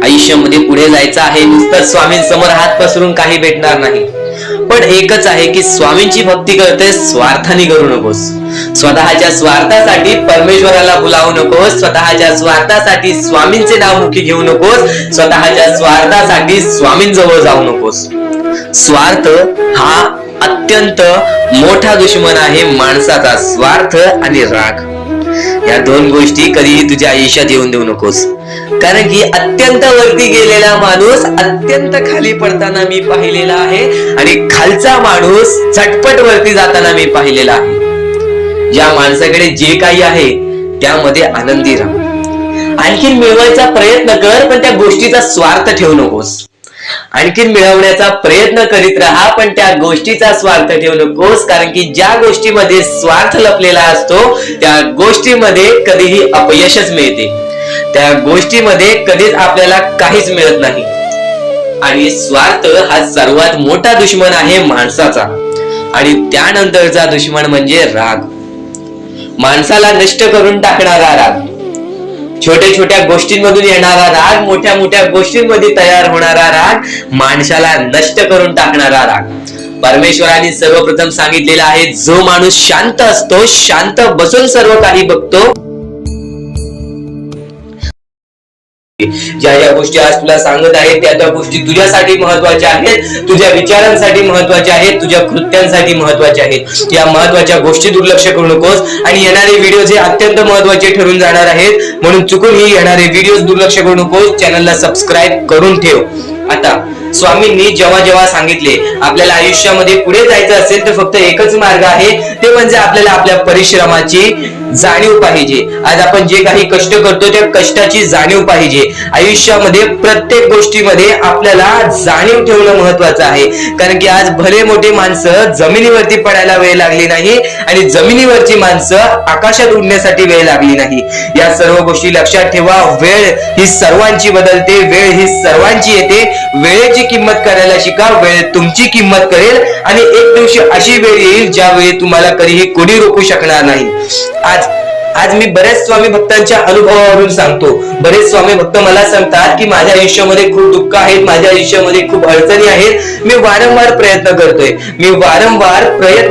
आयुष्यामध्ये पुढे जायचं आहे, नुसतं स्वामींसमोर हात पसरून काही भेटणार नाही. पण एकच आहे की स्वामींची भक्ती करते, स्वार्थाने करू नकोस. स्वतःच्या स्वार्थासाठी परमेश्वराला बोलावू नकोस, स्वतःच्या स्वार्थासाठी स्वामींचे नाव मुखी घेऊ नकोस, स्वतःच्या स्वार्थासाठी स्वामींजवळ जाऊ नकोस. स्वार्थ हा अत्यंत मोठा दुश्मन आहे माणसाचा. स्वार्थ आणि राग या दोन गोष्टी कधीही तुझ्या आयुष्यात येऊन देऊ नकोस. कारण की अत्यंत वरती गेलेला माणूस अत्यंत खाली पडताना मी पाहिलेला आहे आणि खालचा माणूस झटपट वरती जाताना मी पाहिलेला आहे. ज्या माणसाकडे जे काही आहे त्यामध्ये आनंदी राहा. आणखीन मिळवायचा प्रयत्न कर, पण त्या गोष्टीचा स्वार्थ ठेवू नकोस. आणखीन मिळवण्याचा प्रयत्न करीत राहा, पण त्या गोष्टीचा स्वार्थ ठेवू नकोस. कारण की ज्या गोष्टीमध्ये स्वार्थ लपलेला असतो त्या गोष्टीमध्ये कधीही अपयशच मिळते, त्या गोष्टीमध्ये कधीच आपल्याला काहीच मिळत नाही. आणि स्वार्थ हा सर्वात मोठा दुश्मन आहे माणसाचा. आणि त्यानंतरचा दुश्मन म्हणजे राग, माणसाला नष्ट करून टाकणारा राग. छोट्या छोट्या गोष्टींमधून येणारा राग, मोठ्या मोठ्या गोष्टींमध्ये तयार होणारा राग, माणसाला नष्ट करून टाकणारा राग. परमेश्वराने सर्वप्रथम सांगितलेला आहे, जो माणूस शांत असतो, शांत बसून सर्व काही बघतो. ज्या ज्या गोष्टी आज तुला सांगत आहेत त्या गोष्टी तुझ्यासाठी महत्वाच्या आहेत, तुझ्या विचारांसाठी महत्वाच्या आहेत, तुझ्या कृत्यांसाठी महत्वाच्या आहेत. या महत्वाच्या गोष्टी दुर्लक्ष करू नकोस. आणि येणारे व्हिडिओ जे अत्यंत महत्वाचे ठरून जाणार आहेत, म्हणून चुकूनही येणारे व्हिडिओ दुर्लक्ष करू नकोस. चॅनलला सबस्क्राईब करून ठेव. आता स्वामींनी जेव्हा जेव्हा सांगितले आपल्याला आयुष्यामध्ये पुढे जायचं असेल तर फक्त एकच मार्ग आहे, ते म्हणजे आपल्याला आपल्या परिश्रमाची जाणीव पाहिजे. आज आपण जे काही कष्ट करतो त्या कष्टाची जाणीव पाहिजे. आयुष्यामध्ये प्रत्येक गोष्टीमध्ये आपल्याला जाणीव ठेवणं महत्वाचं आहे. कारण की आज भले मोठे माणसं जमिनीवरती पडायला वेळ लागली नाही आणि जमिनीवरची माणसं आकाशात उडण्यासाठी वेळ लागली नाही. या सर्व गोष्टी लक्षात ठेवा. वेळ ही सर्वांची बदलते, वेळ ही सर्वांची येते. वेळेची किंमत करायला शिका, वेळ तुमची किंमत करेल. आणि एक दिवशी अशी वेळ येईल ज्यावेळी तुम्हाला कधीही कोणी रोखू शकणार नाही. आज मी बरेच स्वामी भक्तांच्या अनुभवावरून सांगतो. बरेच स्वामी भक्त मला सांगतात की माझ्या आयुष्यामध्ये खूप दुःख आहेत, माझ्या आयुष्यामध्ये खूप अडचणी आहेत. मी वारंवार प्रयत्न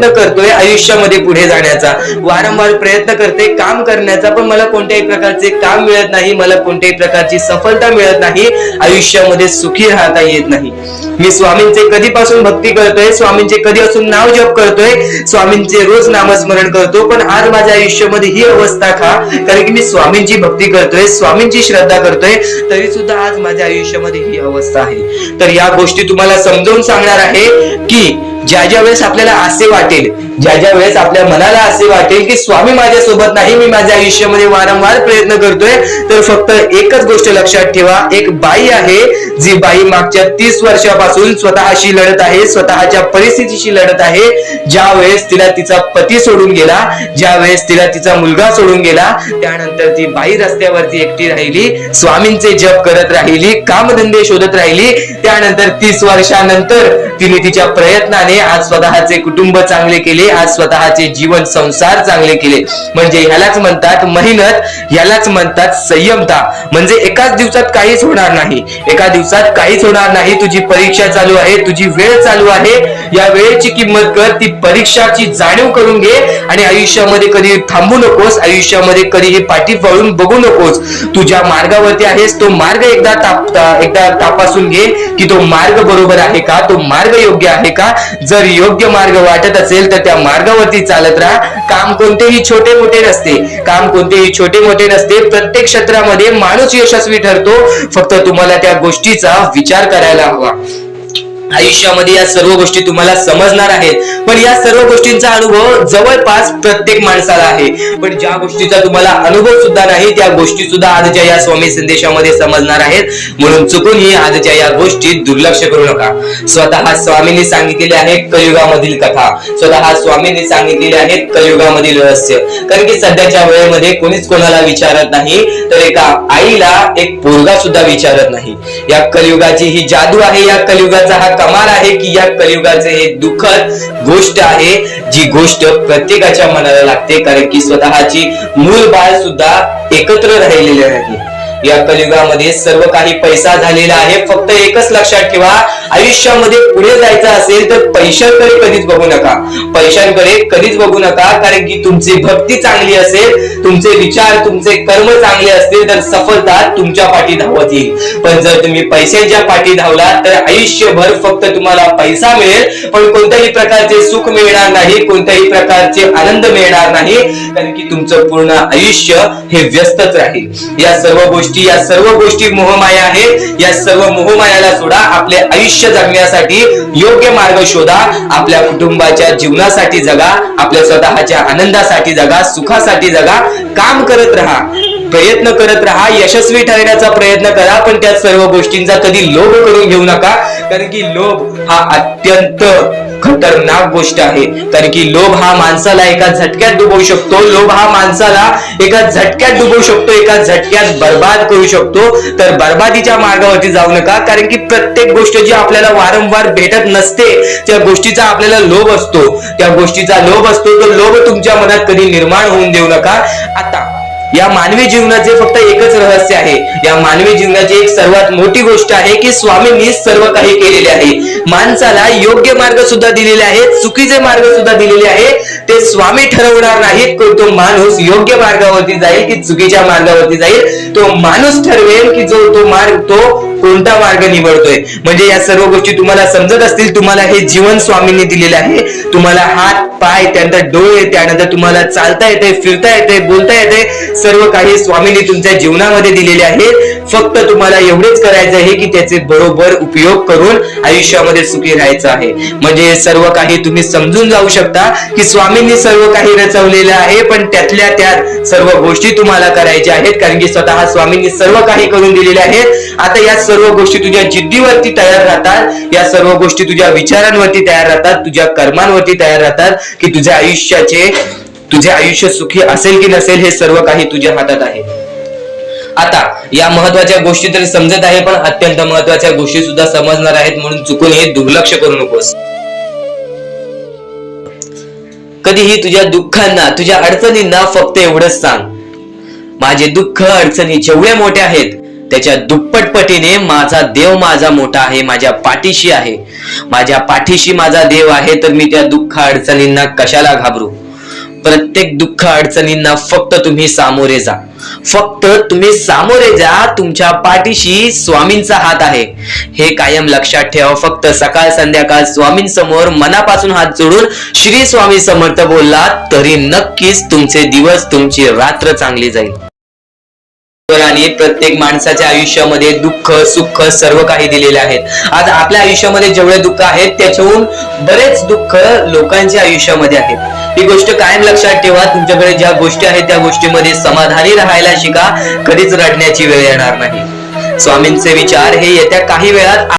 करतोय आयुष्यामध्ये पुढे जाण्याचा, वारंवार प्रयत्न करते काम करण्याचा, पण मला कोणत्याही प्रकारचे काम मिळत नाही, मला कोणत्याही प्रकारची सफलता मिळत नाही, आयुष्यामध्ये सुखी राहता येत नाही. मी स्वामींचे कधीपासून भक्ती करतोय, स्वामींचे कधीपासून नाव जप करतोय, स्वामींचे रोज नामस्मरण करतो, पण आज माझ्या आयुष्यामध्ये ही अवस्था का? कारण की मी स्वामींची भक्ती करतोय, स्वामींची श्रद्धा करतोय, तरी सुद्धा आज माझ्या आयुष्यामध्ये ही अवस्था आहे. तर या गोष्टी तुम्हाला समजावून सांगणार आहे की ज्या वेळेस आपल्याला असे वाटेल, ज्या वेळेस आपल्या मनाला असे वाटेल की स्वामी माझ्या सोबत नाही, मी माझ्या आयुष्यामध्ये वारंवार प्रयत्न करतोय, तर फक्त एकच गोष्ट लक्षात ठेवा. एक बाई आहे, जी बाई मागच्या 30 वर्षापासून स्वतःशी लढत आहे, स्वतःच्या परिस्थितीशी लढत आहे. ज्या वेळेस तिला तिचा पती सोडून गेला, ज्या वेळेस तिला तिचा मुलगा सोडून गेला, त्यानंतर ती बाई रस्त्यावरती एकटी राहिली, स्वामींचे जप करत राहिली, कामधंदे शोधत राहिली. त्यानंतर 30 वर्षानंतर तिने तिच्या प्रयत्नाने आज स्वतःचे कुटुंब चांगले केले, आज स्वतःचे जीवन संसार चांगले केले. म्हणजे ह्यालाच म्हणतात मेहनत, ह्यालाच म्हणतात संयमता. म्हणजे एकाच दिवसात काहीच होणार नाही, एका दिवसात काहीच होणार नाही. तुझी परीक्षा चालू आहे, तुझी वेळ चालू आहे, या वेळेची किंमत कर, ती परीक्षाची जाणीव करून घे आणि आयुष्यामध्ये कधी थांबू नकोस, आयुष्यामध्ये कधीही पाठी वळून बघू नकोस. तू ज्या मार्गावरती आहेस तो मार्ग एकदा तपासून घे की तो मार्ग बरोबर आहे का, तो मार्ग योग्य आहे का. जर योग्य मार्ग वाटत असेल तर त्या मार्गावरती चालत राहा. काम कोणतेही छोटे मोठे नसते, काम कोणतेही छोटे मोठे नसते. प्रत्येक क्षेत्रामध्ये माणूस यशस्वी ठरतो, फक्त तुम्हाला त्या गोष्टीचा विचार करायला हवा. आयुष्यामध्ये या सर्व गोष्टी तुम्हाला समजणार आहेत, पण या सर्व गोष्टींचा अनुभव जवळपास प्रत्येक माणसाला आहे. पण ज्या गोष्टीचा तुम्हाला अनुभव सुद्धा नाही त्या गोष्टी सुद्धा आजच्या या स्वामी संदेशामध्ये समजणार आहेत. म्हणून चुकूनही आजच्या या गोष्टीत दुर्लक्ष करू नका. स्वतः स्वामींनी सांगितलेले आहे कलियुगामधील कथा, स्वतः स्वामींनी सांगितलेले आहेत कलियुगामधील रहस्य. कारण की सध्याच्या वेळेमध्ये कोणीच कोणाला विचारत नाही, तर एका आईला एक पोरगा सुद्धा विचारत नाही. या कलियुगाची ही जादू आहे, या कलियुगाचा हा कमाल आहे की या कलियुगाचे हे दुःखद गोष्ट आहे, जी गोष्ट प्रत्येकाच्या मनाला लागते. कारण की स्वतःची मूल बाळ सुद्धा एकत्र राहिलेले नाही. या कलियुगामध्ये सर्व काही पैसा झालेला आहे. फक्त एकच लक्षात ठेवा, आयुष्यामध्ये पुढे जायचं असेल तर पैशांकडे कधीच बघू नका, पैशांकडे कधीच बघू नका. कारण की तुमची भक्ती चांगली असेल, तुमचे विचार तुमचे कर्म चांगले असतील तर सफलता तुमच्या पाठी धावत येईल. पण जर तुम्ही पैशांच्या पाठी धावलात तर आयुष्यभर फक्त तुम्हाला पैसा मिळेल, पण कोणत्याही प्रकारचे सुख मिळणार नाही, कोणत्याही प्रकारचे आनंद मिळणार नाही. कारण की तुमचं पूर्ण आयुष्य हे व्यस्तच राहील. या सर्व गोष्टी मोहमाया आहेत. या सर्व मोहमायाला सोडा, आपले आयुष्य जगण्यासाठी योग्य मार्ग शोधा, आपल्या कुटुंबाच्या जीवनासाठी जगा, आपल्या स्वतःच्या आनंदासाठी जगा, सुखासाठी जगा. काम करत राहा, प्रयत्न करत राहा, यशस्वी ठरण्याचा प्रयत्न करा. पण त्या सर्व गोष्टींचा कधी लोभ करून घेऊ नका. कारण की लोभ हा अत्यंत खतरनाक गोष्ट आहे. कारण की लोभ हा माणसाला एका झटक्यात डुबवू शकतो, लोभ हा माणसाला एका झटक्यात डुबवू शकतो, एका झटक्यात बर्बाद करू शकतो. तर बर्बादीच्या मार्गावरती जाऊ नका. कारण की प्रत्येक गोष्ट जी आपल्याला वारंवार भेटत नसते त्या गोष्टीचा आपल्याला लोभ असतो, त्या गोष्टीचा लोभ असतो. तो लोभ तुमच्या मनात कधी निर्माण होऊन देऊ नका. आता या मानवी जीवनाचे फक्त एकच रहस्य आहे, या मानवी जीवनाची एक सर्वात मोठी गोष्ट आहे की स्वामींनी सर्व काही केलेले आहे. माणसाला योग्य मार्ग सुद्धा दिलेले आहेत, चुकीचे मार्ग सुद्धा दिलेले आहेत. ते स्वामी ठरवणार नाहीत की तो माणूस योग्य मार्गावरती जाईल की चुकीच्या मार्गावरती जाईल. तो माणूस ठरवेल की तो कोणता मार्ग निवडतोय. म्हणजे या सर्व गोष्टी तुम्हाला समजत असतील. तुम्हाला हे जीवन स्वामींनी दिलेले आहे. तुम्हाला हात पाय, त्यानंतर डोळे, त्यानंतर तुम्हाला चालता येते, फिरता येते, बोलता येते. सर्व काही स्वामींनी तुमच्या जीवनामध्ये दिलेले आहे. फक्त तुम्हाला एवढेच करायचं आहे की त्याचे बरोबर उपयोग करून आयुष्यामध्ये सुखी राहायचं आहे. म्हणजे सर्व काही तुम्ही समजून जाऊ शकता की स्वामींनी सर्व काही रचवलेलं आहे, पण त्यातल्या त्यात सर्व गोष्टी तुम्हाला करायच्या आहेत. कारण की स्वतः स्वामींनी सर्व काही करून दिलेले आहेत. आता या सर्व गोष्टी तुझ्या जिद्दीवरती तयार राहतात, या सर्व गोष्टी तुझ्या विचारांवरती तयार राहतात, तुझ्या कर्मांवरती तयार राहतात की तुझे आयुष्य सुखी असेल की नसेल हे सर्व काही तुझ्या हातात आहे. आता या महत्वाच्या गोष्टी तरी समजत आहे, पण अत्यंत महत्वाच्या गोष्टी सुद्धा समजणार आहेत. म्हणून चुकून हे दुर्लक्ष करू नकोस. कधीही तुझ्या दुःखांना, तुझ्या अडचणींना फक्त एवढंच सांग, माझे दुःख अडचणी जेवढे मोठे आहेत त्याच्या दुप्पटपटीने माझा देव माझा मोठा आहे, माझ्या पाठीशी आहे. माझ्या पाठीशी माझा देव आहे, तर मी त्या दुःख अडचणींना कशाला घाबरू. प्रत्येक दुःख अडचणींना फक्त तुम्ही सामोरे जा, फक्त तुम्ही सामोरे जा. तुमच्या पाठीशी स्वामींचा हात आहे हे कायम लक्षात ठेवा. फक्त सकाळ संध्याकाळ स्वामींसमोर मनापासून हात जोडून श्री स्वामी समर्थ बोलला तरी नक्कीच तुमचे दिवस, तुमची रात्र चांगली जाईल. आणि प्रत्येक माणसाच्या आयुष्यामध्ये दुःख सुख सर्व काही दिलेले आहेत. आज आपल्या आयुष्यामध्ये जेवढे दुःख आहेत त्याच्याहून बरेच दुःख लोकांच्या आयुष्यामध्ये आहेत. ही गोष्ट कायम लक्षात ठेवा. तुमच्याकडे ज्या गोष्टी आहेत त्या गोष्टीमध्ये समाधानी राहायला शिका. कधीच रडण्याची वेळ येणार नाही. स्वामींचे विचार हे येत्या काही वेळात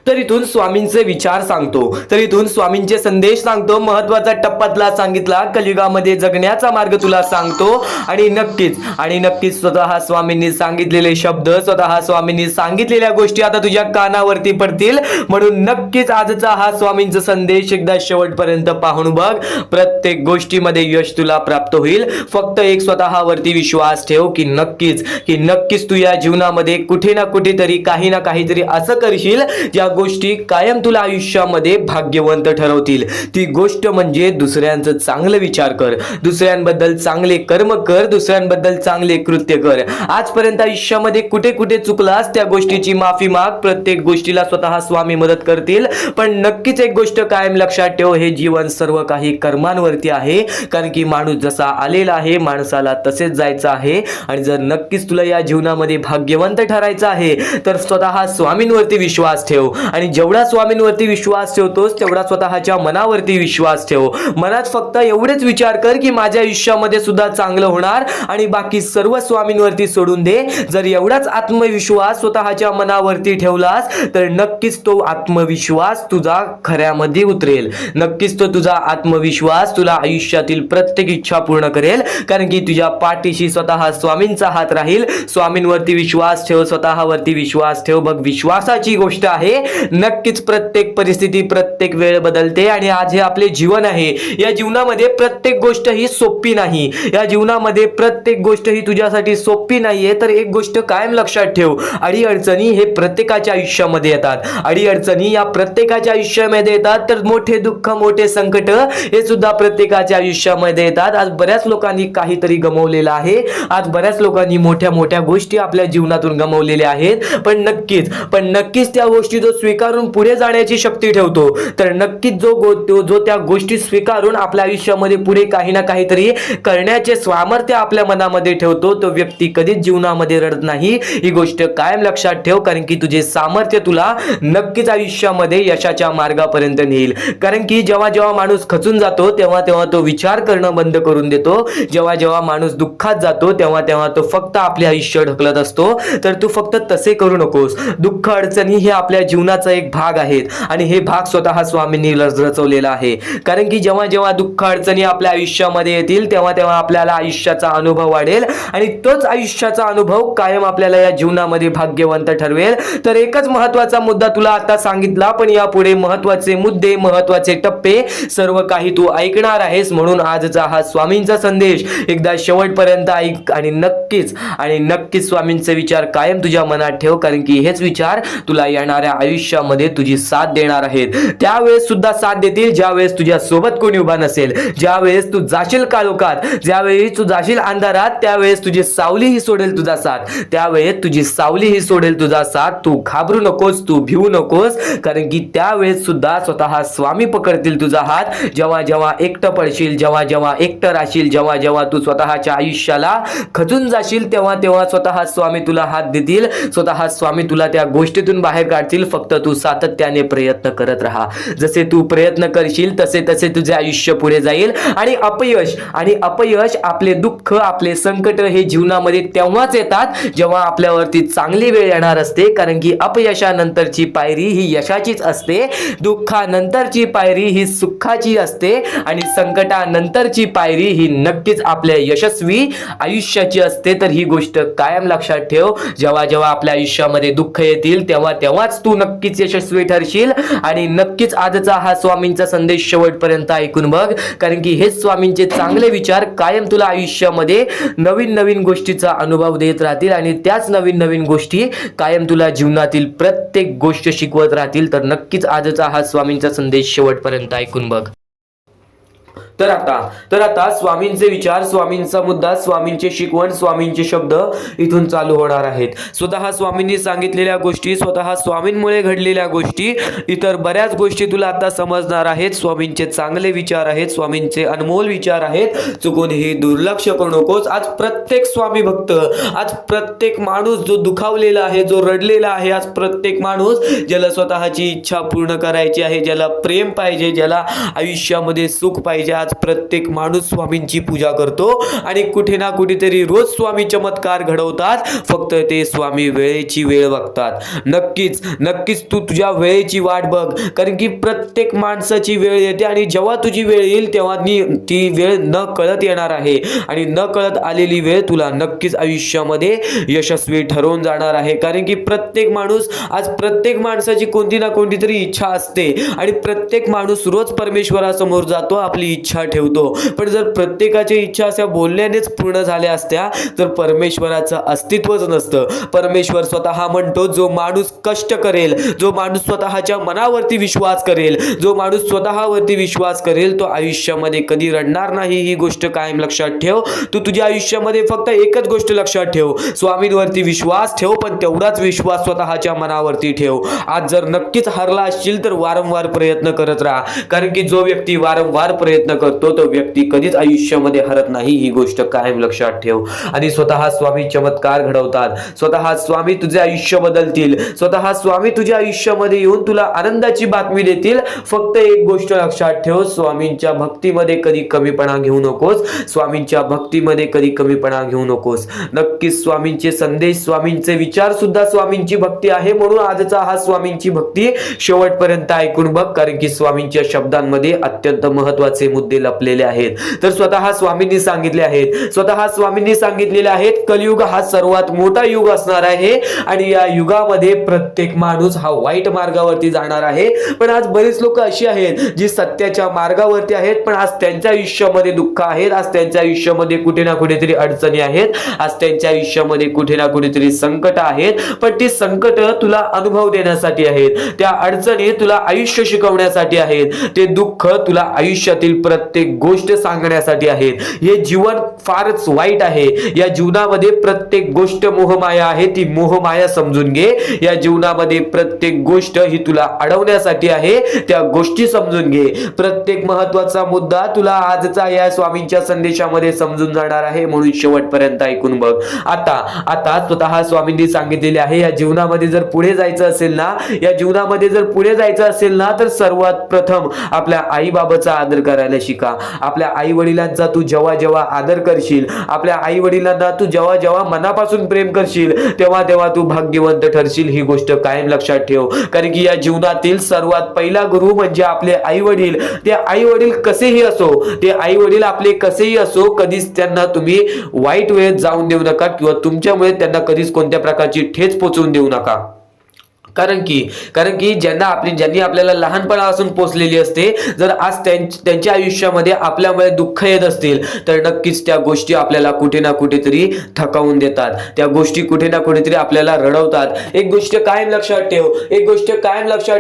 तर इथून स्वामींचे विचार सांगतो, तर इथून स्वामींचे संदेश सांगतो. महत्वाचा टप्पा तुला सांगितला, कलियुगामध्ये जगण्याचा मार्ग तुला सांगतो. आणि नक्कीच स्वतः स्वामींनी सांगितलेले शब्द, स्वतः स्वामींनी सांगितलेल्या गोष्टी आता तुझ्या कानावरती पडतील. म्हणून नक्कीच आजचा हा स्वामींचा संदेश एकदा शेवटपर्यंत पाहून बघ. प्रत्येक गोष्टीमध्ये यश तुला प्राप्त होईल. फक्त एक स्वतःवरती विश्वास ठेव की नक्कीच तू या जीवनामध्ये कुठे ना कुठेतरी काही ना काहीतरी असं करशील ज्या गोष्टी कायम तुला आयुष्यामध्ये भाग्यवंत ठरवतील. ती गोष्ट म्हणजे दुसऱ्यांचं चांगलं विचार कर, दुसऱ्यांबद्दल चांगले कर्म कर, दुसऱ्यांबद्दल चांगले कृत्य कर. आजपर्यंत आयुष्यामध्ये कुठे कुठे चुकलास त्या गोष्टीची माफी माग. प्रत्येक गोष्टीला स्वतः स्वामी मदत करतील. पण नक्कीच एक गोष्ट कायम लक्षात ठेव, हे जीवन सर्व काही कर्मांवरती आहे. कारण की माणूस जसा आलेला आहे माणसाला तसेच जायचं आहे. आणि जर नक्कीच तुला या जीवनामध्ये भाग्यवंत ठरायचं आहे तर स्वतः स्वामींवरती विश्वास ठेव. आणि जेवढा स्वामींवरती विश्वास ठेवतोस तेवढा स्वतःच्या मनावरती विश्वास ठेव. मनात फक्त एवढेच विचार कर की माझ्या आयुष्यामध्ये सुद्धा चांगलं होणार आणि बाकी सर्व स्वामींवरती सोडून दे. जर एवढाच आत्मविश्वास स्वतःच्या मनावरती ठेवलास तर नक्कीच तो आत्मविश्वास तुझा खऱ्यामध्ये उतरेल. नक्कीच तो तुझा आत्मविश्वास तुला आयुष्यातील प्रत्येक इच्छा पूर्ण करेल. कारण की तुझ्या पाठीशी स्वतः स्वामींचा हात राहील. स्वामींवरती विश्वास ठेव, स्वतःवरती विश्वास ठेव. बघ, विश्वासाची गोष्ट आहे. नक्कीच प्रत्येक परिस्थिती, प्रत्येक वेळ बदलते आणि आज हे आपले जीवन आहे. या जीवनामध्ये प्रत्येक गोष्ट ही सोपी नाही. या जीवनामध्ये प्रत्येक गोष्ट ही तुझ्यासाठी सोपी नाहीये. तर एक गोष्ट कायम लक्षात ठेव, अडीअडचणी हे प्रत्येकाच्या आयुष्यामध्ये येतात. अडीअडचणी या प्रत्येकाच्या आयुष्यामध्ये येतात. तर मोठे दुःख, मोठे संकट हे सुद्धा प्रत्येकाच्या आयुष्यामध्ये येतात. आज बऱ्याच लोकांनी काहीतरी गमावलेलं आहे. आज बऱ्याच लोकांनी मोठ्या मोठ्या गोष्टी आपल्या जीवनातून गमावलेल्या आहेत. पण नक्कीच त्या गोष्टी जो स्वीकारून पुढे जाण्याची शक्ती ठेवतो, तर नक्कीच जो त्या गोष्टी स्वीकारून आपल्या आयुष्यामध्ये पुढे काही ना काहीतरी करण्याचे सामर्थ्य आपल्या मनामध्ये ठेवतो, तो व्यक्ती कधीच जीवनामध्ये रडत नाही. ही गोष्ट कायम लक्षात ठेव. कारण की तुझे सामर्थ्य तुला नक्कीच आयुष्यामध्ये यशाच्या मार्गापर्यंत नेईल. कारण की जेव्हा जेव्हा माणूस खचून जातो तेव्हा तेव्हा तो विचार करणं बंद करून देतो. जेव्हा जेव्हा माणूस दुःखात जातो तेव्हा तेव्हा तो फक्त आपले आयुष्य ढकलत असतो. तर तू फक्त तसे करू नकोस. दुःख, अडचणी हे आपल्या जीवनाचा एक भाग आहेत आणि हे भाग स्वतः स्वामींनी रचवलेला आहे. कारण की जेव्हा जेव्हा दुःख, अडचणी आपल्या आयुष्यामध्ये येतील तेव्हा तेव्हा आपल्याला आयुष्याचा अनुभव वाढेल आणि तोच आयुष्याचा अनुभव कायम आपल्याला या जीवनामध्ये भाग्यवंत ठरवेल. तर एकच महत्वाचा मुद्दा तुला आता सांगितला, पण यापुढे महत्वाचे मुद्दे, महत्वाचे टप्पे सर्व काही तू ऐकणार आहेस. म्हणून आजचा हा स्वामींचा संदेश एकदा शेवटपर्यंत ऐक आणि नक्कीच स्वामींचे विचार कायम तुझ्या मनात ठेव. कारण की हेच विचार तुला येणाऱ्या आयुष्यामध्ये तुझी साथ देणार आहेत. त्यावेळेस सुद्धा साथ देतील ज्यावेळेस तुझ्या सोबत कोणी उभा नसेल. ज्यावेळेस तू जाशील काळोखात, ज्यावेळेस तू जाशील अंधारात, त्यावेळेस तुझी सावली ही सोडेल तुझा साथ. त्यावेळेस तुझी सावली ही सोडेल तुझा साथ. तू घाबरू नकोस, तू भिवू नकोस. कारण की त्यावेळेस सुद्धा स्वतः स्वामी पकडतील तुझा हात. जेव्हा जेव्हा एकटं पडशील, जेव्हा जेव्हा एकटं राहशील, जेव्हा जेव्हा तू स्वतःच्या आयुष्याला खचून जाशील तेव्हा तेव्हा स्वतः स्वामी तुला हात देतील. स्वतः स्वामी तुला त्या गोष्टीतून बाहेर काढतील. फक्त तू सातत्याने प्रयत्न करत राहा. जसे तू प्रयत्न करशील तसे तसे तुझे आयुष्य पुढे जाईल. आणि अपयश, आपले दुःख, आपले संकट हे जीवनामध्ये तेव्हाच येतात जेव्हा आपल्यावरती चांगली वेळ येणार असते. कारण की अपयशानंतरची पायरी ही यशाचीच असते. दुःखानंतरची पायरी ही सुखाची असते आणि संकटानंतरची पायरी ही नक्कीच आपल्या यशस्वी आयुष्याची असते. तर ही गोष्ट कायम लक्षात ठेव. जेव्हा जेव्हा आपल्या आयुष्यामध्ये दुःख येतील तेव्हा तेव्हाच तू नक्कीच यशस्वी ठरशील. आणि नक्कीच आजचा हा स्वामींचा संदेश शेवटपर्यंत ऐकून बघ. कारण की हेच स्वामींचे चांगले विचार कायम तुला आयुष्यामध्ये नवीन नवीन गोष्टीचा अनुभव देत राहतील आणि त्याच नवीन नवीन गोष्टी कायम तुला जीवनातील प्रत्येक गोष्ट शिकवत राहतील. तर नक्कीच आजचा हा स्वामींचा संदेश शेवटपर्यंत ऐकून बघ. तर आता स्वामींचे विचार, स्वामींचा मुद्दा, स्वामींचे शिकवण, स्वामींचे शब्द इथून चालू होणार आहेत. स्वतः स्वामींनी सांगितलेल्या गोष्टी, स्वतः स्वामींमुळे घडलेल्या गोष्टी, इतर बऱ्याच गोष्टी तुला आता समजणार आहेत. स्वामींचे चांगले विचार आहेत, स्वामींचे अनमोल विचार आहेत. चुकूनही दुर्लक्ष करू नकोस. आज प्रत्येक स्वामी भक्त, आज प्रत्येक माणूस जो दुखावलेला आहे, जो रडलेला आहे, आज प्रत्येक माणूस ज्याला स्वतःची इच्छा पूर्ण करायची आहे, ज्याला प्रेम पाहिजे, ज्याला आयुष्यामध्ये सुख पाहिजे, आज प्रत्येक माणूस स्वामींची पूजा करतो आणि कुठे ना कुठेतरी रोज स्वामी चमत्कार घडवतात. फक्त ते स्वामी वेळेची वेळ बघतात. नक्कीच तू तुझ्या वेळेची वाट बघ. कारण की प्रत्येक माणसाची वेळ येते आणि जेव्हा तुझी वेळ येईल तेव्हा ती वेळ न कळत येणार आहे आणि न कळत आलेली वेळ तुला नक्कीच आयुष्यामध्ये यशस्वी ठरवून जाणार आहे. कारण की प्रत्येक माणसाची कोणती ना कोणती तरी इच्छा असते आणि प्रत्येक माणूस रोज परमेश्वरासमोर जातो आपली इच्छा इच्छा ठेवतो, पण जर प्रत्येकाच्या इच्छा अशा बोलण्यानेच पूर्ण झाल्या असत्या तर परमेश्वराचं अस्तित्वच नसतं. परमेश्वर स्वतः म्हणतो, जो माणूस कष्ट करेल, जो माणूस स्वतःच्या मनावरती विश्वास करेल, जो माणूस स्वतःवरती विश्वास करेल तो आयुष्यामध्ये कधी रडणार नाही. ही गोष्ट कायम लक्षात ठेव. तू तुझ्या आयुष्यामध्ये फक्त एकच गोष्ट लक्षात ठेव, स्वामींवरती विश्वास ठेव, पण तेवढाच विश्वास स्वतःच्या मनावरती ठेव. आज जर नक्कीच हरला असशील तर वारंवार प्रयत्न करत राहा, कारण की जो व्यक्ती वारंवार प्रयत्न करतो तो व्यक्ती कधीच आयुष्यामध्ये हरत नाही. ही गोष्ट कायम लक्षात ठेव. आणि स्वतः स्वामी चमत्कार घडवतात, स्वतः स्वामी तुझे आयुष्य बदलतील, स्वतः स्वामी तुझ्या आयुष्यामध्ये येऊन तुला आनंदाची बातमी देतील. फक्त एक गोष्ट लक्षात ठेव, स्वामींच्या भक्तीमध्ये कधी कमीपणा घेऊ नकोस, स्वामींच्या भक्तीमध्ये कधी कमीपणा घेऊ नकोस. नक्कीच स्वामींचे संदेश, स्वामींचे विचार सुद्धा स्वामींची भक्ती आहे. म्हणून आजचा हा स्वामींची भक्ती शेवटपर्यंत ऐकून बघ, कारण की स्वामींच्या शब्दांमध्ये अत्यंत महत्वाचे मुद्दे लपलेले आहेत. तर स्वतः स्वामींनी सांगितले आहेत, स्वतः स्वामींनी सांगितलेले आहेत, कलियुग हा सर्वात मोठा युग असणार आहे आणि या युगामध्ये प्रत्येक माणूस हा वाईट मार्गावरती जाणार आहे. पण आज बरेच लोक अशी आहेत जी सत्याच्या मार्गावरती आहेत, पण आज त्यांच्या आयुष्यामध्ये दुःख आहेत, आज त्यांच्या आयुष्यामध्ये कुठे ना कुठेतरी अडचणी आहेत, आज त्यांच्या आयुष्यामध्ये कुठे ना कुठेतरी संकट आहेत. पण ती संकट तुला अनुभव देण्यासाठी आहेत, त्या अडचणी तुला आयुष्य शिकवण्यासाठी आहेत, ते दुःख तुला आयुष्यातील प्रत्येक गोष्ट सांगण्यासाठी आहेत. हे जीवन फारच वाईट आहे, या जीवनामध्ये प्रत्येक गोष्ट मोहमाया आहे, ती मोहमाया समजून घे. या जीवनामध्ये प्रत्येक गोष्ट ही तुला अडवण्यासाठी आहे, त्या गोष्टी समजून घे. प्रत्येक महत्वाचा मुद्दा तुला आजचा या स्वामींच्या संदेशामध्ये समजून जाणार आहे, म्हणून शेवटपर्यंत ऐकून बघ. आता स्वतः स्वामींनी सांगितलेले आहे, या जीवनामध्ये जर पुढे जायचं असेल ना, या जीवनामध्ये जर पुढे जायचं असेल ना, तर सर्वात प्रथम आपल्या आई बाबाचा आदर करायला शिका. आपल्या आई वडिलांचा तू जेव्हा जेव्हा आदर करशील, आपल्या आई वडिलांना तू जेव्हा जेव्हा मनापासून प्रेम करशील, तेव्हा तेव्हा तू भाग्यवंत ठरशील. ही गोष्ट कायम लक्षात ठेव, कारण की या जीवनातील सर्वात पहिला गुरु म्हणजे आपले आई वडील. ते आई वडील कसेही असो, ते आई वडील आपले कसेही असो, कधीच त्यांना तुम्ही वाईट वेळेत जाऊन देऊ नका किंवा तुमच्यामुळे त्यांना कधीच कोणत्या प्रकारची ठेच पोचवून देऊ नका. कारण की ज्यांनी आपल्याला लहानपणापासून पोचलेली असते, जर आज त्यांच्या आयुष्यामध्ये आपल्यामुळे दुःख येत असतील तर नक्कीच त्या गोष्टी आपल्याला कुठे ना कुठेतरी थकावून देतात, त्या गोष्टी कुठे ना कुठेतरी आपल्याला रडवतात. एक गोष्ट कायम लक्षात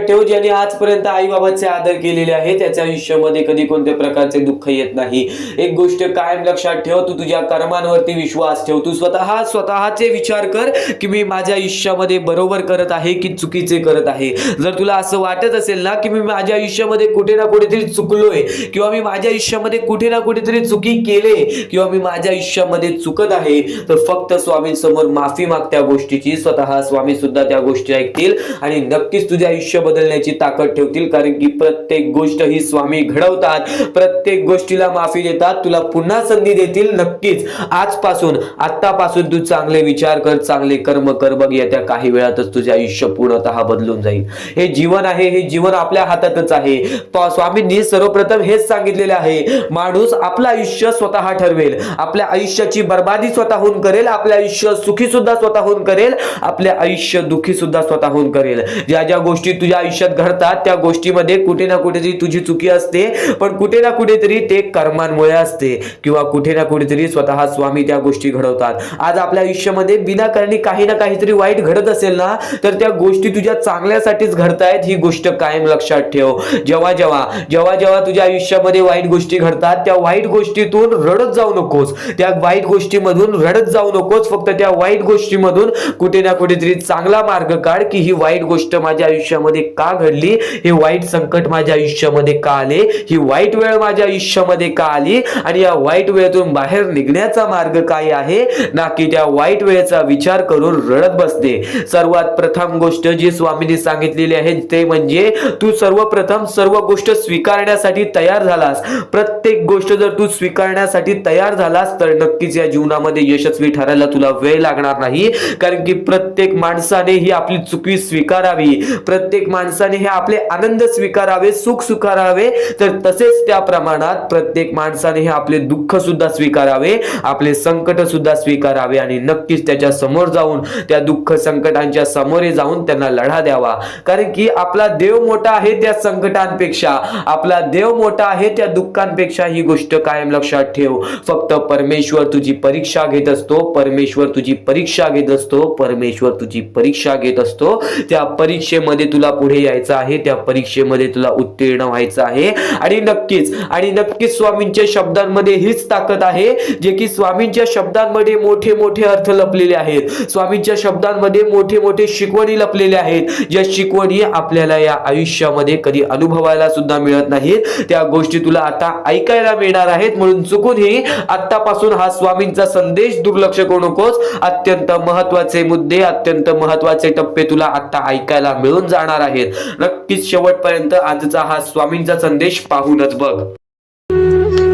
ठेव, ज्यांनी आजपर्यंत आई बाबाचे आदर केलेले आहे त्याच्या आयुष्यामध्ये कधी कोणत्या प्रकारचे दुःख येत नाही. एक गोष्ट कायम लक्षात ठेव, तू तुझ्या कर्मांवरती विश्वास ठेव. तू स्वतःचे विचार कर की मी माझ्या आयुष्यामध्ये बरोबर करत आहे की चुकीचे करत आहे. जर तुला असं वाटत असेल ना की मी माझ्या आयुष्यामध्ये कुठे ना कुठेतरी चुकलोय किंवा मी माझ्या आयुष्यामध्ये कुठे ना कुठेतरी चुकी केले किंवा मी माझ्या आयुष्यामध्ये चुकत आहे, तर फक्त स्वामींसमोर माफी माग त्या गोष्टीची. स्वतः स्वामी सुद्धा त्या गोष्टी ऐकतील आणि नक्कीच तुझे आयुष्य बदलण्याची ताकद ठेवतील, कारण की प्रत्येक गोष्ट ही स्वामी घडवतात, प्रत्येक गोष्टीला माफी देतात, तुला पुन्हा संधी देतील. नक्कीच आतापासून तू चांगले विचार कर, चांगले कर्म कर बघ, येत्या काही वेळातच तुझे आयुष्य पूर्णतः बदलून जाईल. हे जीवन आहे, हे जीवन आपल्या हातातच आहे. स्वामींनी सर्वप्रथम हेच सांगितलेले आहे, माणूस आपलं आयुष्य स्वतः ठरवेल, आपल्या आयुष्याची बर्बादी स्वतःहून करेल, आपले आयुष्य सुखी सुद्धा स्वतःहून करेल, आपले आयुष्य दुखी सुद्धा स्वतःहून करेल. ज्या ज्या गोष्टी तुझ्या आयुष्यात घडतात त्या गोष्टीमध्ये कुठे ना कुठेतरी तुझी चुकी असते, पण कुठे ना कुठेतरी ते कर्मांमुळे असते किंवा कुठे ना कुठेतरी स्वतः स्वामी त्या गोष्टी घडवतात. आज आपल्या आयुष्यामध्ये विनाकारणी काही ना काहीतरी वाईट घडत असेल ना, तर त्या गोष्टी तुझ्या चांगल्यासाठीच घडतायत. ही गोष्ट कायम लक्षात ठेव. जेव्हा जेव्हा तुझ्या आयुष्यामध्ये वाईट गोष्टी घडतात, त्या वाईट गोष्टीतून रडत जाऊ नकोस, त्या वाईट गोष्टीमधून रडत जाऊ नकोस. फक्त त्या वाईट गोष्टीमधून कुठे ना कुठेतरी चांगला मार्ग काढ की ही वाईट गोष्ट माझ्या आयुष्यामध्ये का घडली, हे वाईट संकट माझ्या आयुष्यामध्ये का आले, ही वाईट वेळ माझ्या आयुष्यामध्ये का आली आणि या वाईट वेळेतून बाहेर निघण्याचा मार्ग काय आहे, ना की त्या वाईट वेळेचा विचार करून रडत बसते. सर्वात प्रथम गोष्ट जी स्वामींनी सांगितलेली आहे ते म्हणजे तू सर्वप्रथम सर्व गोष्ट स्वीकारण्यासाठी तयार झालास. प्रत्येक गोष्ट जर तू स्वीकारण्यासाठी तयार झालास तर नक्कीच या जीवनामध्ये यशस्वी ठरायला तुला वेळ लागणार नाही, कारण की प्रत्येक माणसाने ही आपली चुकी स्वीकारावी, प्रत्येक माणसाने हे आपले आनंद स्वीकारावे, सुख स्वीकारावे, तर तसेच त्या प्रमाणात प्रत्येक माणसाने हे आपले दुःख सुद्धा स्वीकारावे, आपले संकट सुद्धा स्वीकारावे आणि नक्कीच त्याच्या समोर जाऊन, त्या दुःख संकटांच्या समोर जाऊन त्यांना त्यांना लढा द्यावा, कारण की आपला देव मोठा आहे त्या संकटांपेक्षा, आपला देव मोठा आहे त्या दुःखांपेक्षा. ही गोष्ट कायम लक्षात ठेव. फक्त परमेश्वर तुझी परीक्षा घेत असतो, परमेश्वर तुझी परीक्षा घेत असतो, परमेश्वर तुझी परीक्षा घेत असतो. त्या परीक्षेमध्ये तुला पुढे यायचं आहे, त्या परीक्षेमध्ये तुला उत्तीर्ण व्हायचं आहे. आणि नक्कीच स्वामींच्या शब्दांमध्ये हीच ताकद आहे, जे की स्वामींच्या शब्दांमध्ये मोठे मोठे अर्थ लपलेले आहेत, स्वामींच्या शब्दांमध्ये मोठे मोठे शिकवणी लपलेले आहेत, ज्या शिकवणी आपल्याला या आयुष्यामध्ये कधी अनुभवायला सुद्धा मिळत नाहीत. त्या गोष्टी तुला आता ऐकायला मिळणार आहेत. म्हणून चुकूनही आतापासून हा स्वामींचा संदेश दुर्लक्ष करू नकोस. अत्यंत महत्वाचे मुद्दे, अत्यंत महत्वाचे टप्पे तुला आता ऐकायला मिळून जाणार आहेत. नक्कीच शेवटपर्यंत आजचा हा स्वामींचा संदेश पाहूनच बघ.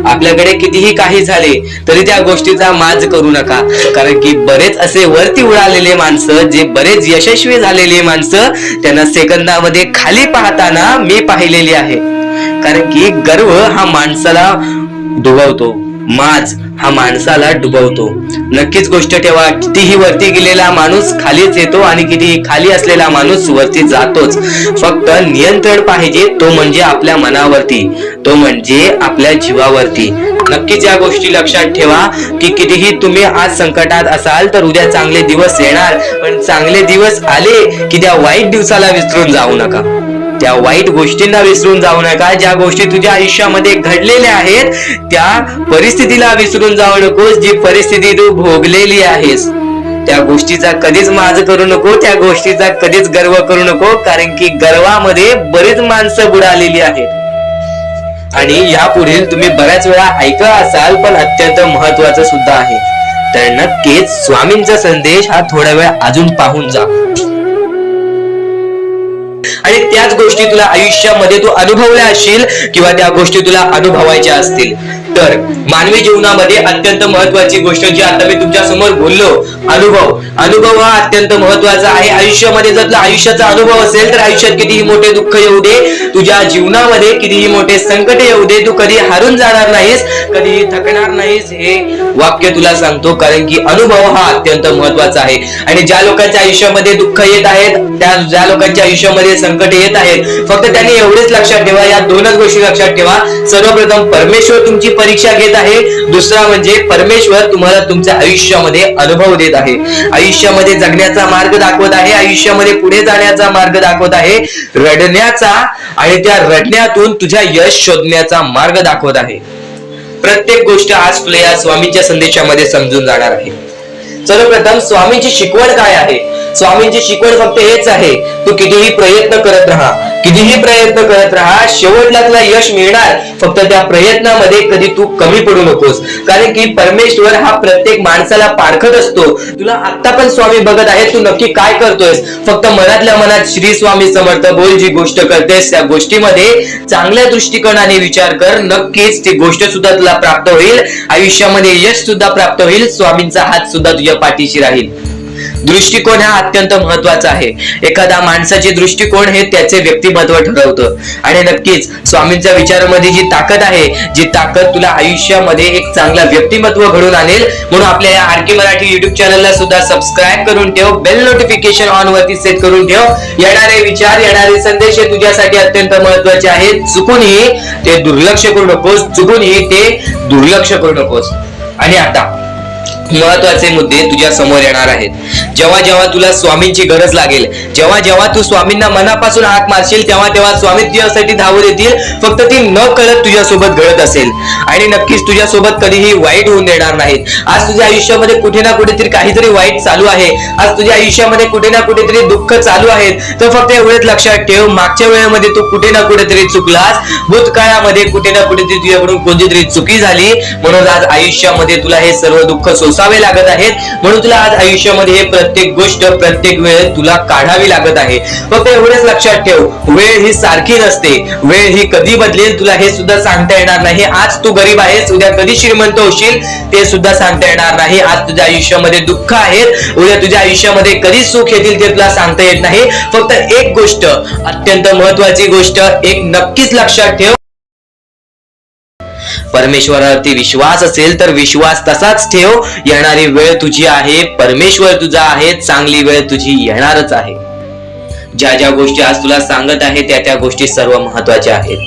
आपल्याकडे कितीही काही झाले तरी त्या गोष्टीचा माज करू नका, कारण की बरेच असे वरती उडालेले माणसं, जे बरेच यशस्वी झालेले माणसं, त्यांना सेकंदामध्ये खाली पाहताना मी पाहिलेली आहे. कारण की गर्व हा माणसाला डुबवतो, माज हा माणसाला डुबवतो. नक्कीच गोष्ट ठेवा, कितीही वरती गेलेला माणूस खालीच येतो आणि कितीही खाली असलेला माणूस वरती जातोच. फक्त नियंत्रण पाहिजे, तो म्हणजे आपल्या मनावरती, तो म्हणजे आपल्या जीवावरती. नक्कीच या गोष्टी लक्षात ठेवा की कितीही तुम्ही आज संकटात असाल तर उद्या चांगले दिवस येणार. पण चांगले दिवस आले की त्या वाईट दिवसाला विसरून जाऊ नका, त्या वाईट गोष्टींना विसरून जाऊ नका. ज्या गोष्टी तुझ्या आयुष्यामध्ये घडलेल्या आहेत त्या परिस्थितीला विसरून जाऊ नकोस. जी परिस्थिती तू भोगलेली आहेस त्या गोष्टीचा कधीच माज करू नको, त्या गोष्टीचा कधीच गर्व करू नको, कारण की गर्वामध्ये बरीच माणसं बुडालेली आहेत. आणि यापुढील तुम्ही बऱ्याच वेळा ऐकलं असाल, पण अत्यंत महत्वाचं सुद्धा आहे. तर नक्कीच स्वामींचा संदेश हा थोडा वेळ अजून पाहून जा. आणि त्याच गोष्टी तुला आयुष्यामध्ये तू अनुभवल्या असशील किंवा त्या गोष्टी तुला अनुभवायच्या असतील. तर मानवी जीवनामध्ये अत्यंत महत्वाची गोष्ट जी आता मी तुमच्या समोर बोललो, अनुभव हा अत्यंत महत्वाचा आहे. आयुष्यामध्ये जर तुला आयुष्याचा अनुभव असेल तर आयुष्यात कितीही मोठे दुःख येऊ दे, तुझ्या जीवनामध्ये कितीही मोठे संकट येऊ दे, तू कधी हारून जाणार नाहीस, कधी थकणार नाहीस. हे वाक्य तुला सांगतो, कारण की अनुभव हा अत्यंत महत्वाचा आहे. आणि ज्या लोकांच्या आयुष्यामध्ये दुःख येत आहेत, ज्या लोकांच्या आयुष्यामध्ये संकट येत आहेत, फक्त त्यांनी एवढेच लक्षात ठेवा, या दोनच गोष्टी लक्षात ठेवा. सर्वप्रथम परमेश्वर तुमची परीक्षा घेत आहे, दुसरा म्हणजे परमेश्वर तुम्हाला तुमच्या आयुष्यामध्ये अनुभव देत आहे, आयुष्यामध्ये जगण्याचा मार्ग दाखवत आहे, आयुष्यामध्ये पुढे जाण्याचा मार्ग दाखवत आहे, रडण्याचा आणि त्या रडण्यातून तुझ्या यश शोधण्याचा मार्ग दाखवत आहे. प्रत्येक गोष्ट आज तुला या स्वामींच्या संदेशामध्ये समजून जाणार आहे. सर्वप्रथम स्वामींची शिकवण काय आहे? स्वामींची शिकवण फक्त हेच आहे, तू कितीही प्रयत्न करत राहा, कितीही प्रयत्न करत राहा, शेवटला तुला यश मिळणार. फक्त त्या प्रयत्नामध्ये कधी तू कमी पडू नकोस, कारण की परमेश्वर हा प्रत्येक माणसाला पारखत असतो. तुला आता पण स्वामी बघत आहे, तू नक्की काय करतोयस. फक्त मनातल्या मनात श्री स्वामी समर्थ बोल. जी गोष्ट करतेस त्या गोष्टीमध्ये चांगल्या दृष्टिकोनाने विचार कर, नक्कीच ती गोष्ट सुद्धा तुला प्राप्त होईल, आयुष्यामध्ये यश सुद्धा प्राप्त होईल, स्वामींचा हात सुद्धा तुझ्या पाठीशी राहील. दृष्टिकोन हा अत्यंत महत्वाचा आहे. एखादा माणसाचे दृष्टिकोन हे त्याचे व्यक्तिमत्व ठरवतं. आणि नक्कीच स्वामींच्या विचारामध्ये जी ताकद आहे, जी ताकद तुला आयुष्यामध्ये एक चांगला व्यक्तिमत्व घडून आणेल. म्हणून आपल्या या आरके मराठी युट्यूब चॅनलला सुद्धा सबस्क्राईब करून ठेव, बेल नोटिफिकेशन ऑन वरती सेट करून ठेव. येणारे विचार, येणारे संदेश हे तुझ्यासाठी अत्यंत महत्वाचे आहेत. चुकूनही ते दुर्लक्ष करू नकोस, चुकूनही ते दुर्लक्ष करू नकोस. आणि आता महत्वाचे मुद्दे तुझ्या समोर येणार आहेत. जेव्हा जेव्हा तुला स्वामींची गरज लागेल, जेव्हा जेव्हा तू स्वामींना मनापासून हाक मारशील, तेव्हा तेव्हा स्वामी तुझ्यासाठी धावून येतील. फक्त ती न कळत तुझ्यासोबत घडत असेल. आणि नक्कीच तुझ्यासोबत कधीही वाईट होऊन देणार नाहीत. आज तुझ्या आयुष्यामध्ये कुठे ना कुठेतरी काहीतरी वाईट चालू आहे, आज तुझ्या आयुष्यामध्ये कुठे ना कुठेतरी दुःख चालू आहेत, तर फक्त एवढेच लक्षात ठेव, मागच्या वेळेमध्ये तू कुठे ना कुठेतरी चुकलास, भूतकाळामध्ये कुठे ना कुठेतरी तुझ्याकडून कोणतीतरी चुकी झाली, म्हणून आज आयुष्यामध्ये तुला हे सर्व दुःख सोसावे लागत आहेत. म्हणून तुला आज आयुष्यामध्ये हे प्रत्येक गोष्ट, प्रत्येक वेळ तुला काढावी लागत आहे. फक्त एवढेच लक्षात ठेव, वेळ ही सारखी नसते, वेळ ही कधी बदलेल तुला हे सुद्धा सांगता येणार नाही. आज तू गरीब आहेस, उद्या कधी श्रीमंत होशील ते सुद्धा सांगता येणार नाही. आज तुझ्या आयुष्यामध्ये दुःख आहेत, उद्या तुझ्या आयुष्यामध्ये कधी सुख येतील ते तुला सांगता येत नाही. फक्त एक गोष्ट, अत्यंत महत्वाची गोष्ट एक नक्कीच लक्षात ठेव, परमेश्वरावरती विश्वास असेल तर विश्वास तसाच ठेव. येणारी वेळ तुझी आहे, परमेश्वर तुझा आहे, चांगली वेळ तुझी येणारच आहे. ज्या ज्या गोष्टी आज तुला सांगत आहे त्या त्या गोष्टी सर्व महत्वाच्या आहेत.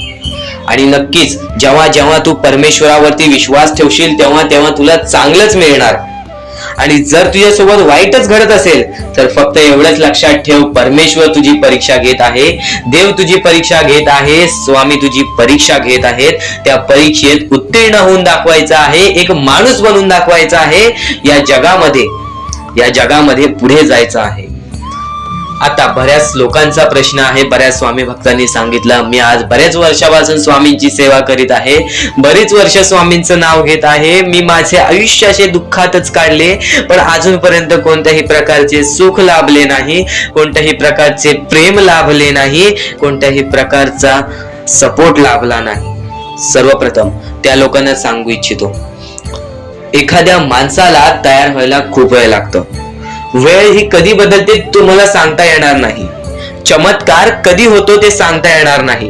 आणि नक्कीच जेव्हा जेव्हा तू परमेश्वरावरती विश्वास ठेवशील तेव्हा तेव्हा तुला चांगलंच मिळणार. आणि जर तुझ्यासोबत वाईटच घडत असेल तर फक्त एवढंच लक्षात ठेव, परमेश्वर तुझी परीक्षा घेत आहे, देव तुझी परीक्षा घेत आहे, स्वामी तुझी परीक्षा घेत आहेत. त्या परीक्षेत उत्तीर्ण होऊन दाखवायचं आहे, एक माणूस बनून दाखवायचा आहे, या जगामध्ये पुढे जायचं आहे. आता बऱ्याच लोकांचा प्रश्न आहे, बऱ्याच स्वामी भक्तांनी सांगितलं, मी आज बऱ्याच वर्षापासून स्वामींची सेवा करीत आहे, बरीच वर्ष स्वामींचं नाव घेत आहे, मी माझे आयुष्य असे दुःखातच काढले, पण अजूनपर्यंत कोणत्याही प्रकारचे सुख लाभले नाही, कोणत्याही प्रकारचे प्रेम लाभले नाही, कोणत्याही प्रकारचा सपोर्ट लाभला नाही. सर्वप्रथम त्या लोकांना सांगू इच्छितो, एखाद्या माणसाला तयार व्हायला खूप वेळ लागतो. वेळ ही कधी बदलते तुम्हाला सांगता येणार नाही. चमत्कार कधी होतो ते सांगता येणार नाही,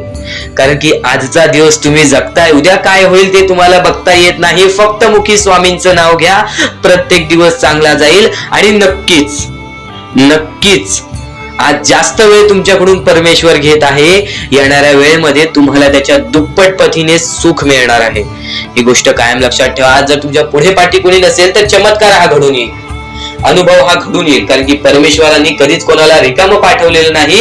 कारण की आजचा दिवस तुम्ही जगताय, उद्या काय होईल ते तुम्हाला बघता येत नाही. फक्त मुखी स्वामींचं नाव घ्या, प्रत्येक दिवस चांगला जाईल. आणि नक्कीच आज जास्त वेळ तुमच्याकडून परमेश्वर घेत आहे, येणाऱ्या वेळेमध्ये तुम्हाला त्याच्या दुप्पट पटीने सुख मिळणार आहे. ही गोष्ट कायम लक्षात ठेवा. आज जर तुमच्या पुढे पाठी कोणी नसेल तर चमत्कार हा घडून येईल, अनुभव हा घडून येईल, कारण की परमेश्वरांनी कधीच कोणाला रिकामं पाठवलेलं नाही.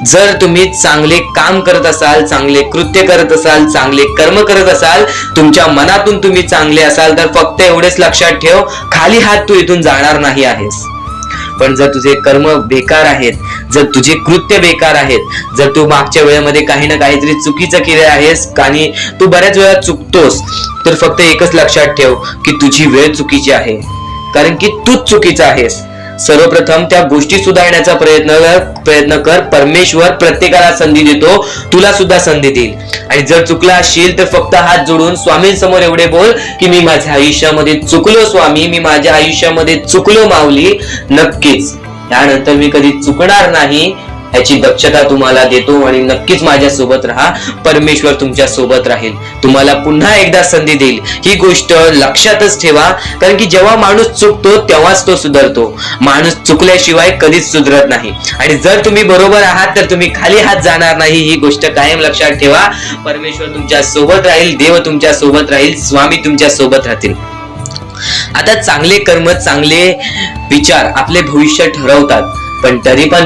जर तुम्ही चांगले काम करत असाल, चांगले कृत्य करत असाल, चांगले कर्म करत असाल, तुमच्या मनातून तुम्ही चांगले असाल, तर फक्त एवढेच लक्षात ठेव, खाली हात तू इथून जाणार नाही आहेस. पण जर तुझे कर्म बेकार आहेत, जर तुझे कृत्य बेकार आहेत, जर तू मागच्या वेळेमध्ये काही ना काहीतरी चुकीचं केले आहेस आणि तू बऱ्याच वेळा चुकतोस, तर फक्त एकच लक्षात ठेव की तुझी वेळ चुकीची आहे, कारण की तूच चुकीचा आहेस. सर्वप्रथम त्या गोष्टी सुधारण्याचा प्रयत्न कर. परमेश्वर प्रत्येकाला संधी देतो, तुला सुद्धा संधी देईल. आणि जर चुकला असशील तर फक्त हात जोडून स्वामींसमोर एवढे बोल की मी माझ्या आयुष्यामध्ये चुकलो स्वामी, मी माझ्या आयुष्यामध्ये चुकलो माऊली. नक्कीच यानंतर मी कधी चुकणार नाही याची दक्षता तुम्हाला देतो. आणि नक्कीच माझ्या सोबत राहा, परमेश्वर तुमच्या सोबत राहील, तुम्हाला पुन्हा एकदा संधी देईल. ही गोष्ट लक्षातच ठेवा, कारण की जेव्हा माणूस चुकतो तेव्हाच तो सुधारतो, माणूस चुकल्याशिवाय कधीच सुधरत नाही. आणि जर तुम्ही बरोबर आहात तर तुम्ही खाली हात जाणार नाही, ही गोष्ट कायम लक्षात ठेवा. परमेश्वर तुमच्या सोबत राहील, देव तुमच्या सोबत राहील, स्वामी तुमच्या सोबत राहतील. आता चांगले कर्म, चांगले विचार आपले भविष्य ठरवतात, पण तरी पण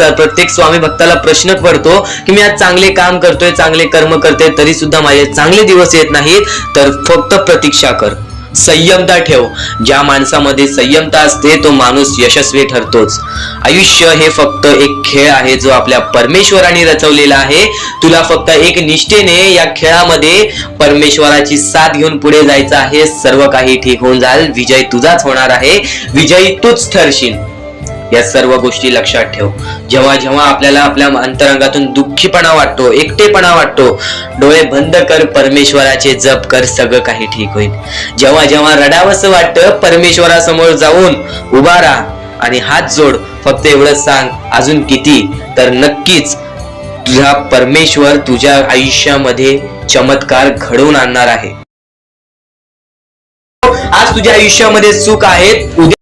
प्रत्येक स्वामी भक्ताला प्रश्न पडतो की मी आज चांगले काम करतोय, चांगले कर्म करतोय, तरी सुद्धा माझे चांगले दिवस येत नाहीत. तर फक्त प्रतीक्षा कर, संयमता ठेव. ज्या माणसामध्ये संयमता असते तो माणूस यशस्वी ठरतोच. आयुष्य हे फक्त एक खेळ आहे जो आपल्या परमेश्वराने रचवलेला आहे. तुला फक्त एक निष्ठेने या खेळामध्ये परमेश्वराची साथ घेऊन पुढे जायचं आहे. सर्व काही ठीक होऊन जाईल, विजय तुझाच होणार आहे, विजयी तूच ठरशील. या सर्व गोष्टी लक्षात ठेव. जेव्हा जेव्हा आपल्याला आपल्या अंतरंगातून दुःखीपणा वाटतो, एकटेपणा वाटतो, डोळे बंद कर, परमेश्वराचे जप कर, सगळं काही ठीक होईल. जेव्हा जेव्हा रडावंसं वाटतं, परमेश्वरासमोर जाऊन उभा राहा आणि हात जोड. फक्त एवढंच सांग, अजून किती, तर नक्कीच तुझा परमेश्वर तुझ्या आयुष्यामध्ये चमत्कार घडवून आणणार आहे. आज तुझ्या आयुष्यामध्ये सुख आहेत, उद्या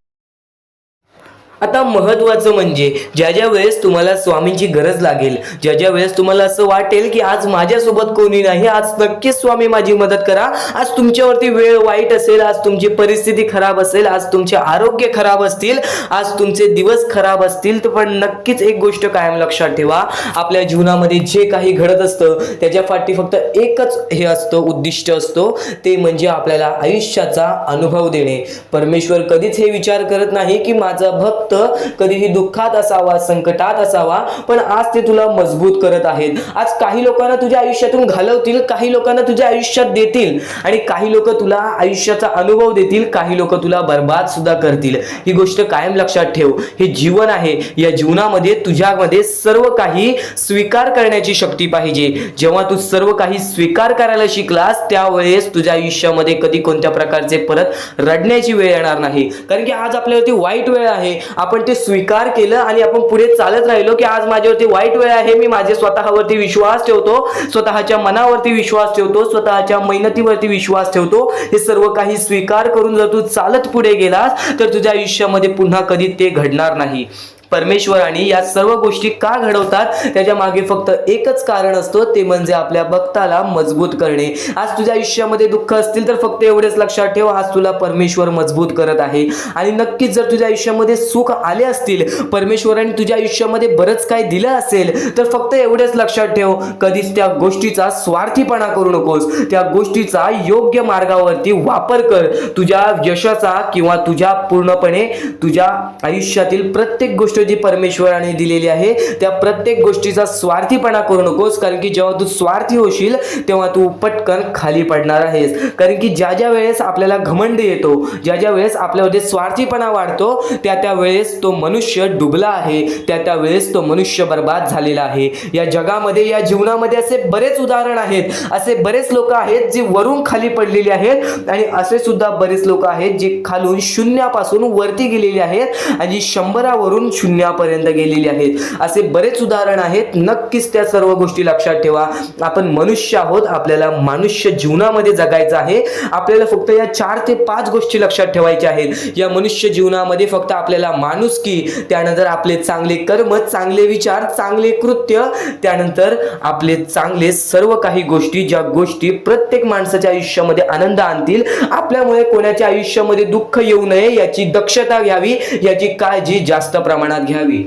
आता महत्त्वाचं म्हणजे ज्या ज्या वेळेस तुम्हाला स्वामींची गरज लागेल, ज्या ज्या वेळेस तुम्हाला असं वाटेल की आज माझ्यासोबत कोणी नाही, आज नक्कीच स्वामी माझी मदत करा, आज तुमच्यावरती वेळ वाईट असेल, आज तुमची परिस्थिती खराब असेल, आज तुमचे आरोग्य खराब असतील, आज तुमचे दिवस खराब असतील, तर पण नक्कीच एक गोष्ट कायम लक्षात ठेवा, आपल्या जीवनामध्ये जे काही घडत असतं त्याच्या पाठी फक्त एकच हे असतं, उद्दिष्ट असतो, ते म्हणजे आपल्याला आयुष्याचा अनुभव देणे. परमेश्वर कधीच हे विचार करत नाही की माझा भक्त कधीही दुःखात असावा, संकटात असावा, पण आज ते तुला मजबूत करत आहेत. आज काही लोकांना तुझ्या आयुष्यातून घालवतील, काही लोकांना तुझ्या आयुष्यात देतील, आणि काही लोक तुला आयुष्याचा अनुभव देतील, काही लोक तुला बर्बाद सुद्धा करतील. ही गोष्ट कायम लक्षात ठेव. हे जीवन आहे, या जीवनामध्ये तुझ्यामध्ये सर्व काही स्वीकार करण्याची शक्ती पाहिजे. जेव्हा तू सर्व काही स्वीकार करायला शिकलास त्यावेळेस तुझ्या आयुष्यामध्ये कधी कोणत्या प्रकारचे परत रडण्याची वेळ येणार नाही. कारण की आज आपल्यावरती वाईट वेळ आहे, आपण ते स्वीकार केलं आणि आपण पुढे चालत राहिलो की आज माझ्यावरती वाईट वेळ आहे, मी माझे स्वतःवरती विश्वास ठेवतो, स्वतःच्या मनावरती विश्वास ठेवतो, स्वतःच्या मेहनतीवरती विश्वास ठेवतो, हे सर्व काही स्वीकार करून जर तू चालत पुढे गेलास तर तुझ्या आयुष्यामध्ये पुन्हा कधी ते घडणार नाही. परमेश्वराने या सर्व गोष्टी का घडवतात त्याच्या मागे फक्त एकच कारण असतो, ते म्हणजे आपल्या भक्ताला मजबूत करणे. आज तुझ्या आयुष्यामध्ये दुःख असतील तर फक्त एवढेच लक्षात ठेव, आज तुला परमेश्वर मजबूत करत आहे. आणि नक्कीच जर तुझ्या आयुष्यामध्ये सुख आले असतील, परमेश्वराने तुझ्या आयुष्यामध्ये बरंच काही दिलं असेल तर फक्त एवढेच लक्षात ठेव, कधीच त्या गोष्टीचा स्वार्थीपणा करू नकोस. त्या गोष्टीचा योग्य मार्गावरती वापर कर. तुझ्या यशाचा किंवा तुझ्या पूर्णपणे तुझ्या आयुष्यातील प्रत्येक गोष्ट जी परमेश्वराने दिलेली आहे त्या प्रत्येक गोष्टीचा स्वार्थीपणा करू नकोस, कारण की जेव्हा तू स्वार्थी होशील तेव्हा तू पटकन खाली पडणार आहेस. कारण की ज्या ज्या वेळेस आपल्याला घमंड येतो, ज्या ज्या वेळेस आपल्यामध्ये स्वार्थीपणा वाढतो, त्या त्या वेळेस तो मनुष्य डुबला आहे, त्या त्या वेळेस तो मनुष्य बर्बाद झालेला आहे. या जगामध्ये, या जीवनामध्ये असे बरेच उदाहरण आहेत, असे बरेच लोक आहेत जे वरून खाली पडलेले आहेत आणि असे सुद्धा बरेच लोक आहेत जे खालून शून्यापासून वरती गेलेले आहेत आणि 100 वरून शून्यापर्यंत गेलेली आहेत. असे बरेच उदाहरण आहेत. नक्कीच त्या सर्व गोष्टी लक्षात ठेवा. आपण मनुष्य आहोत, आपल्याला मनुष्य जीवनामध्ये जगायचं आहे. आपल्याला फक्त या 4 ते 5 गोष्टी लक्षात ठेवायच्या आहेत. या मनुष्य जीवनामध्ये फक्त आपल्याला माणुसकी, त्यानंतर आपले चांगले कर्म, चांगले विचार, चांगले कृत्य, त्यानंतर आपले चांगले सर्व काही गोष्टी, ज्या गोष्टी प्रत्येक माणसाच्या आयुष्यामध्ये आनंद आणतील, आपल्यामुळे कोणाच्या आयुष्यामध्ये दुःख येऊ नये याची दक्षता घ्यावी, याची काळजी जास्त प्रमाणात घ्यावी.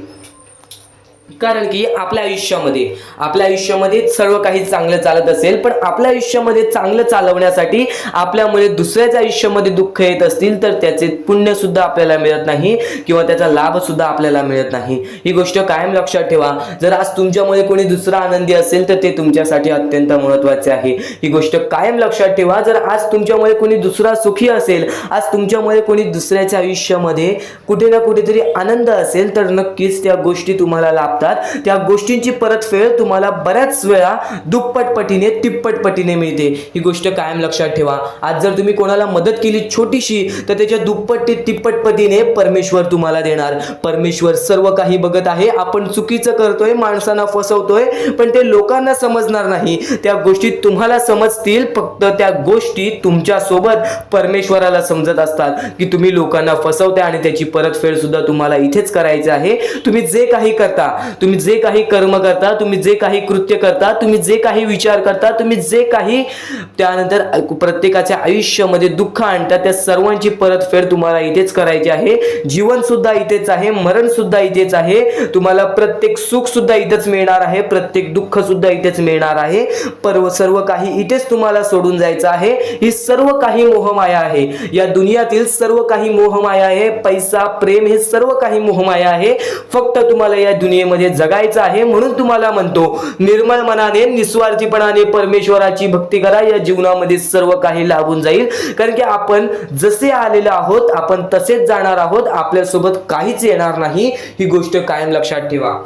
कारण की आपल्या आयुष्यामध्ये सर्व काही चांगलं चालत असेल, पण आपल्या आयुष्यामध्ये चांगलं चालवण्यासाठी आपल्यामुळे दुसऱ्याच्या आयुष्यामध्ये दुःख येत असतील तर त्याचे पुण्य सुद्धा आपल्याला मिळत नाही किंवा त्याचा लाभ सुद्धा आपल्याला मिळत नाही. ही गोष्ट कायम लक्षात ठेवा. जर आज तुमच्यामुळे कोणी दुसरा आनंदी असेल तर ते तुमच्यासाठी अत्यंत महत्त्वाचे आहे. ही गोष्ट कायम लक्षात ठेवा. जर आज तुमच्यामुळे कोणी दुसरा सुखी असेल, आज तुमच्यामुळे कोणी दुसऱ्याच्या आयुष्यामध्ये कुठे ना कुठेतरी आनंद असेल तर नक्कीच त्या गोष्टी तुम्हाला लाभतात. त्या गोष्टींची परतफेड तुम्हाला बऱ्याच वेळा दुप्पट पटीने, तिप्पट पटीने मिळते. ही गोष्ट कायम लक्षात ठेवा. आज जर तुम्ही कोणाला मदत केली छोटीशी तर त्याच्या दुप्पट ते तिप्पट पटीने परमेश्वर तुम्हाला देणार. परमेश्वर सर्व काही बघत आहे. आपण चुकीचं करतोय, माणसांना फसवतोय, पण ते लोकांना समजणार नाही. त्या गोष्टी तुम्हाला समजतील, फक्त त्या गोष्टी तुमच्या सोबत परमेश्वराला समजत असतात की तुम्ही लोकांना फसवताय आणि त्याची परतफेड सुद्धा तुम्हाला इथेच करायची आहे. तुम्ही जे काही करता, तुम्ही जे काही कर्म करता, तुम्ही जे काही कृत्य करता, तुम्ही जे काही विचार करता, तुम्ही जे काही त्यानंतर प्रत्येकाच्या आयुष्यामध्ये दुःख आणता, त्या सर्वांची परतफेड तुम्हाला इथेच करायची आहे. जीवन सुद्धा इथेच आहे, मरण सुद्धा इथेच आहे. तुम्हाला प्रत्येक सुख सुद्धा इथेच मिळणार आहे, प्रत्येक दुःख सुद्धा इथेच मिळणार आहे. सर्व काही इथेच तुम्हाला सोडून जायचं आहे. ही सर्व काही मोहमाया आहे. या दुनियातील सर्व काही मोहमाया आहे. पैसा, प्रेम हे सर्व काही मोहमाया आहे. फक्त तुम्हाला या दुनियेमध्ये जगायचं आहे. म्हणून तुम्हाला म्हणतो, निर्मळ मनाने, निस्वार्थीपणाने परमेश्वराची भक्ती करा. या जीवनामध्ये सर्व काही लाभून जाईल. कारण की आपण जसे आलेलो आहोत आपण तसेच जाणार आहोत. आपल्यासोबत काहीच येणार नाही. ही गोष्ट कायम लक्षात ठेवा.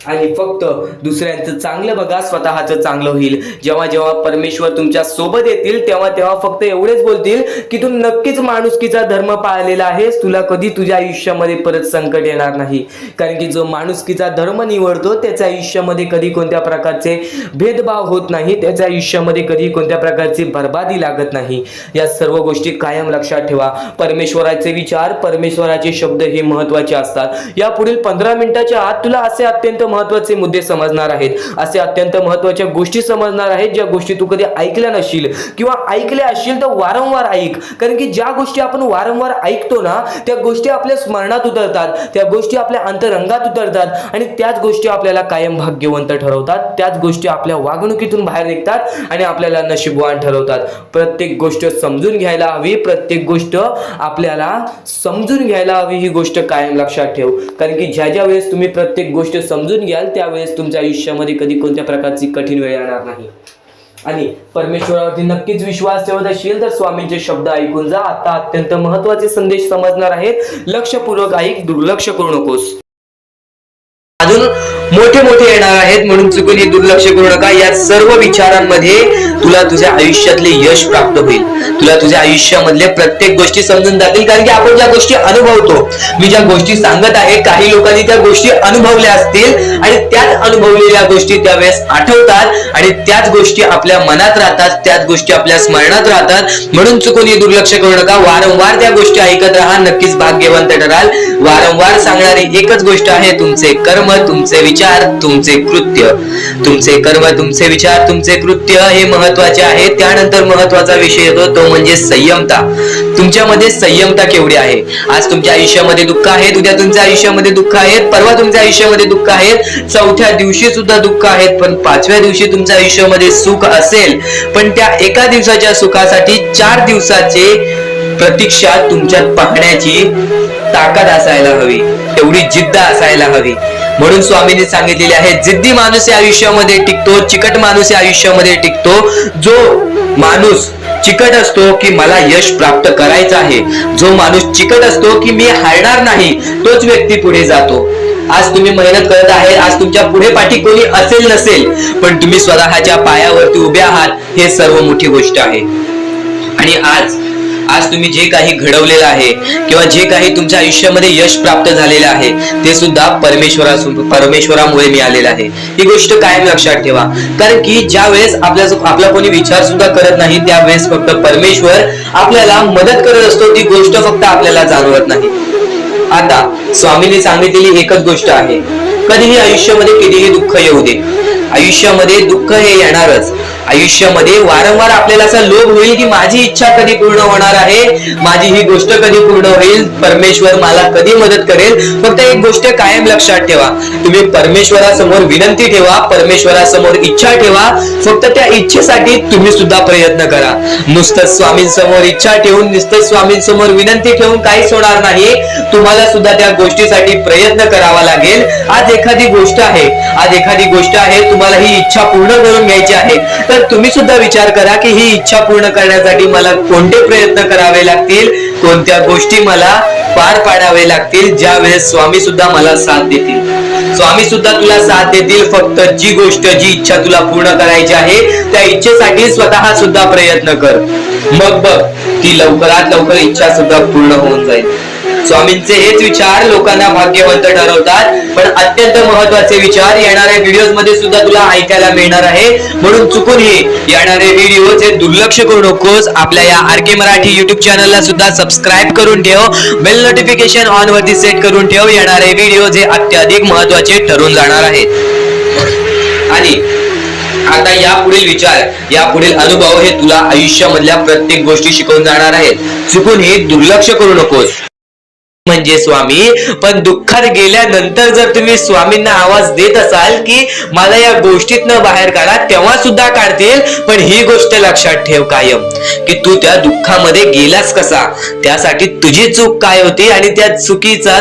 आणि फक्त दुसऱ्यांचं चांगलं बघा, स्वतःचं चांगलं होईल. जेव्हा जेव्हा परमेश्वर तुमच्या सोबत येतील तेव्हा तेव्हा फक्त एवढेच बोलतील की तू नक्कीच माणुसकीचा धर्म पाळलेला आहेस, तुला कधी तुझ्या आयुष्यामध्ये परत संकट येणार नाही. कारण की जो माणुसकीचा धर्म निवडतो त्याच्या आयुष्यामध्ये कधी कोणत्या प्रकारचे भेदभाव होत नाही, त्याच्या आयुष्यामध्ये कधी कोणत्या प्रकारची बर्बादी लागत नाही. या सर्व गोष्टी कायम लक्षात ठेवा. परमेश्वराचे विचार, परमेश्वराचे शब्द हे महत्त्वाचे असतात. या पुढील 15 मिनिटाच्या आत तुला असे अत्यंत महत्त्वाचे मुद्दे समजणार आहेत, असे अत्यंत महत्त्वाच्या गोष्टी समजणार आहेत ज्या गोष्टी तू कधी ऐकल्या नशील किंवा ऐकल्या असशील तर वारंवार ऐक. कारण की ज्या गोष्टी आपण वारंवार ऐकतो ना त्या गोष्टी आपल्या स्मरणात उतरतात, त्या गोष्टी आपल्या अंतरंगात उतरतात आणि त्याच गोष्टी आपल्याला कायम भाग्यवंत ठरवतात. त्याच गोष्टी आपल्या वागणुकीतून बाहेर निघतात आणि आपल्याला नशीबवान ठरवतात. प्रत्येक गोष्ट समजून घ्यायला हवी, प्रत्येक गोष्ट आपल्याला समजून घ्यायला हवी. ही गोष्ट कायम लक्षात ठेव. कारण की ज्या ज्या वेळेस तुम्ही प्रत्येक गोष्ट समजून घ्याल त्यावेळेस तुमच्या आयुष्यामध्ये कधी कोणत्या प्रकारची कठीण वेळ येणार नाही. आणि परमेश्वरावरती नक्कीच विश्वास ठेवत असेल तर स्वामींचे शब्द ऐकून जा. आता अत्यंत महत्त्वाचे संदेश समजणार आहेत. लक्षपूर्वक ऐक, दुर्लक्ष करू नकोस. अजून मोठे मोठे येणार आहेत, म्हणून चुकून हे दुर्लक्ष करू नका. या सर्व विचारांमध्ये तुला तुझ्या आयुष्यातले यश प्राप्त होईल. तुला तुझ्या आयुष्यामधले प्रत्येक गोष्टी समजून जातील, कारण की आपण ज्या गोष्टी अनुभवतो, मी ज्या गोष्टी सांगत आहे, काही लोकांनी त्या गोष्टी अनुभवल्या असतील आणि त्याच अनुभवलेल्या गोष्टी त्यावेळेस आठवतात आणि त्याच गोष्टी आपल्या मनात राहतात, त्याच गोष्टी आपल्या स्मरणात राहतात. म्हणून चुकून हे दुर्लक्ष करू नका. वारंवार त्या गोष्टी ऐकत राहा, नक्कीच भाग्यवंत ठराल. वारंवार सांगणारी एकच गोष्ट आहे, तुमचे कर्म, तुमचे विचार, तुमचे कृत्य. तुमचे कर्म, तुमचे विचार, तुमचे कृत्य हे महत्वाचे आहे. त्यानंतर महत्वाचा विषय येतो तो म्हणजे संयमता. तुमच्यामध्ये संयमता केवढी आहे? आज तुमच्या आयुष्यामध्ये दुःख आहे, उद्या तुमच्या आयुष्यामध्ये दुःख आहेत, परवा तुमच्या आयुष्यामध्ये दुःख आहेत, चौथ्या दिवशी सुद्धा दुःख आहेत, पण पाचव्या दिवशी तुमच्या आयुष्यामध्ये सुख असेल. पण त्या एका दिवसाच्या सुखासाठी 4 दिवसाचे प्रतीक्षा तुमच्यात पाहण्याची ताकद असायला हवी, एवढी जिद्द असायला हवी. म्हणून स्वामींनी सांगितलेले आहे, जिद्दी माणूस या आयुष्यामध्ये टिकतो, चिकट माणूस या आयुष्यामध्ये टिकतो. जो माणूस चिकट असतो की मला यश प्राप्त करायचं आहे, जो माणूस चिकट असतो की मी हारणार नाही, तोच व्यक्ती पुढे जातो. आज तुम्ही मेहनत करत आहे, आज तुमच्या पुढे पाठी कोणी असेल नसेल, पण तुम्ही स्वतःच्या पायावरती उभे आहात, हे सर्व मोठी गोष्ट आहे. आणि आज तुम्ही जे काही घडवलेलं आहे किंवा जे काही तुमच्या आयुष्यामध्ये यश प्राप्त झालेलं आहे, ते सुद्धा परमेश्वरामुळे मिळालेलं आहे. ही गोष्ट कायम लक्षात ठेवा, कारण की ज्या वेळेस आपला कोणी विचार सुद्धा करत नाही, त्यावेळेस फक्त परमेश्वर आपल्याला मदत करत असतो. ती गोष्ट फक्त आपल्याला जाणवत नाही. आता स्वामींनी सांगितलेली एकच गोष्ट आहे, कधीही आयुष्यामध्ये कितीही दुःख येऊ दे, आयुष्यामध्ये दुःख हे येणारच. आयुष्यामध्ये वारंवार आपल्याला असा लोभ होईल की माझी इच्छा कधी पूर्ण होणार आहे, माझी ही गोष्ट कधी पूर्ण होईल, परमेश्वर मला कधी मदत करेल. फक्त एक गोष्ट कायम लक्षात ठेवा, तुम्ही परमेश्वरासमोर विनंती ठेवा, परमेश्वरासमोर इच्छा ठेवा. फक्त त्या इच्छेसाठी तुम्ही सुद्धा प्रयत्न करा. नुसतं स्वामींसमोर इच्छा ठेवून, नुसतं स्वामींसमोर विनंती ठेवून काहीच होणार नाही. तुम्हाला सुद्धा त्या गोष्टीसाठी प्रयत्न करावा लागेल. आज एखादी गोष्ट आहे, तुम्हाला ही इच्छा पूर्ण करून घ्यायची आहे, तर तुम्ही सुद्धा विचार करा की ही इच्छा पूर्ण करण्यासाठी मला कोणते प्रयत्न करावे लागतील, कोणत्या गोष्टी मला पार पाडावे लागतील, ज्या वेळेस स्वामी सुद्धा मला साथ देतील. स्वामी सुद्धा तुला साथ देतील. फक्त जी गोष्ट, जी इच्छा तुला पूर्ण करायची आहे, त्या इच्छेसाठी स्वतः सुद्धा प्रयत्न कर. मग बघ ती लवकरात लवकर इच्छा सुद्धा पूर्ण होऊन जाईल. स्वामींचे हेच विचार लोकांना भाग्यवंत ठरवतात. पण अत्यंत महत्वाचे विचार येणाऱ्या व्हिडिओज मध्ये सुद्धा तुला ऐकायला मिळणार आहे. म्हणून चुकूनही येणारे व्हिडिओ हे दुर्लक्ष करू नकोस. आपल्या या RK मराठी युट्यूब चॅनलला सुद्धा सबस्क्राईब करून ठेव, बेल नोटिफिकेशन ऑन वरती सेट करून ठेव. येणारे व्हिडिओ हे अत्याधिक महत्वाचे ठरून जाणार आहेत. आणि आता यापुढील विचार, यापुढील अनुभव हे तुला आयुष्यामधल्या प्रत्येक गोष्टी शिकवून जाणार आहेत. चुकून हे दुर्लक्ष करू नकोस. म्हणजे स्वामी, पण दुःखात गेल्यानंतर जर तुम्ही स्वामींना आवाज देत असाल की मला या गोष्टीतनं बाहेर काढा, तेव्हा सुद्धा काढतील. पण ही गोष्ट लक्षात ठेव कायम की तू त्या दुःखामध्ये गेलास कसा, त्यासाठी तुझी चूक काय होती आणि त्या चुकीचा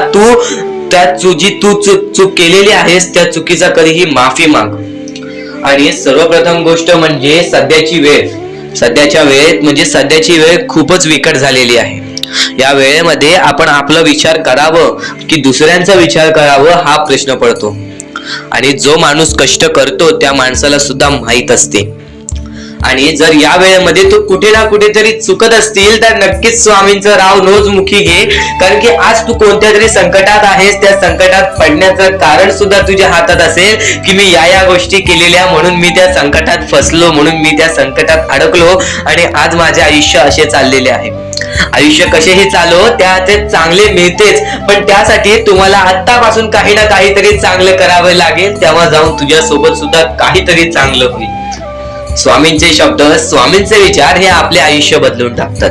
चूक केलेली आहेस, त्या चुकीचा कधीही माफी माग. आणि सर्वप्रथम गोष्ट म्हणजे सध्याच्या वेळ खूपच विकट झालेली आहे. या वेळेमध्ये आपण आपला विचार करावं की दुसऱ्यांचा विचार करावं, हा प्रश्न पडतो. आणि जो माणूस कष्ट करतो त्या माणसाला सुद्धा माहित असते. आणि जर या वेळेमध्ये तू कुठे ना कुठेतरी चुकत असतील तर नक्कीच स्वामींचं राव नोज मुखी घे. कारण की आज तू कोणत्या तरी संकटात आहेस, त्या संकटात पडण्याचं कारण सुद्धा तुझ्या हातात असेल की मी या गोष्टी केलेल्या, म्हणून मी त्या संकटात फसलो, म्हणून मी त्या संकटात अडकलो आणि आज माझे आयुष्य असे चाललेले आहे. आयुष्य कसेही चालो त्याचे चांगले मिळतेच, पण त्यासाठी तुम्हाला आत्तापासून काही ना काहीतरी चांगलं करावं लागेल. तेव्हा जाऊन तुझ्या सोबत सुद्धा काहीतरी चांगलं होईल. स्वामींचे शब्द, स्वामींचे विचार हे आपले आयुष्य बदलून टाकतात.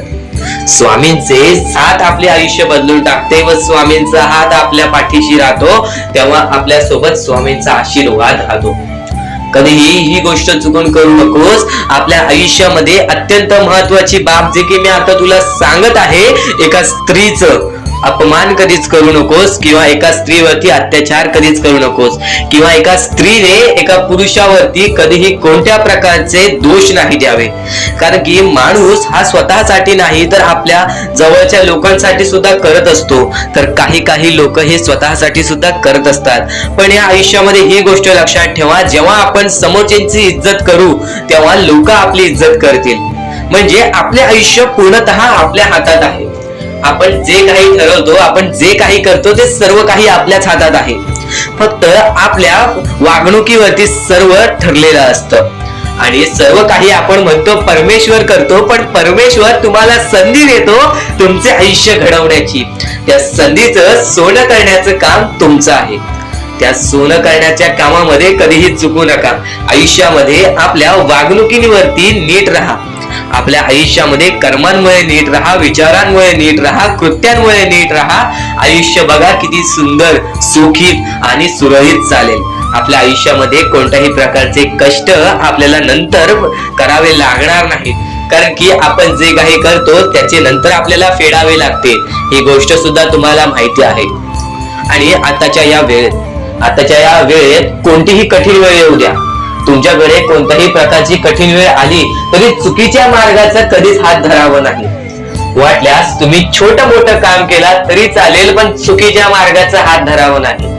स्वामींचे साथ आपले आयुष्य बदलून टाकते व स्वामींचा हात आपल्या पाठीशी राहतो, तेव्हा आपल्या सोबत स्वामींचा आशीर्वाद राहतो. कधीही ही गोष्ट चुकून करू नकोस. आपल्या आयुष्यामध्ये अत्यंत महत्वाची बाब, जे की मी आता तुला सांगत आहे, एका स्त्रीचं अपमान कधीच करू नकोस, किंवा एका स्त्रीवरती अत्याचार कधीच करू नकोस, किंवा एका स्त्रीने एका पुरुषावरती कधीही कोणत्या प्रकारचे दोष नाही द्यावे. कारण की माणूस हा स्वतःसाठी नाही तर आपल्या जवळच्या लोकांसाठी सुद्धा करत असतो. तर काही लोक हे स्वतःसाठी सुद्धा करत असतात. पण या आयुष्यामध्ये ही गोष्ट लक्षात ठेवा, जेव्हा आपण समोरच्यांची इज्जत करू तेव्हा लोक आपली इज्जत करतील. म्हणजे आपले आयुष्य पूर्णतः आपल्या हातात आहे. आपण जे काही ठरवतो, आपण जे काही करतो ते सर्व काही आपल्याच हातात आहे. फक्त आपल्या वागणुकीवरती सर्व ठरलेलं असतं. आणि सर्व काही आपण म्हणतो परमेश्वर करतो, पण परमेश्वर तुम्हाला संधी देतो तुमचे आयुष्य घडवण्याची. त्या संधीचं सोनं करण्याचं काम तुमचं आहे. त्या सोनं करण्याच्या कामामध्ये कधीही चुकू नका. आयुष्यामध्ये आपल्या वागणुकीवरती नीट राहा. आपल्या आयुष्यामध्ये कर्मांमुळे नीट राहा, विचारांमुळे नीट राहा, कृत्यांमुळे नीट राहा. आयुष्य बघा किती सुंदर, सुखीत आणि सुरळीत चालेल. आपल्या आयुष्यामध्ये कोणत्याही प्रकारचे कष्ट आपल्याला नंतर करावे लागणार नाहीत. कारण की आपण जे काही करतो त्याचे नंतर आपल्याला फेडावे लागते. ही गोष्ट सुद्धा तुम्हाला माहिती आहे. आणि आताच्या या वेळेत कोणतीही कठीण वेळ येऊ द्या, तुमच्याकडे कोणत्याही प्रकारची कठीण वेळ आली तरी चुकीच्या मार्गाचा कधीच हात धरावा नाही. वाटल्यास तुम्ही छोटं मोठं काम केला तरी चालेल, पण चुकीच्या मार्गाचा हात धरावा नाही.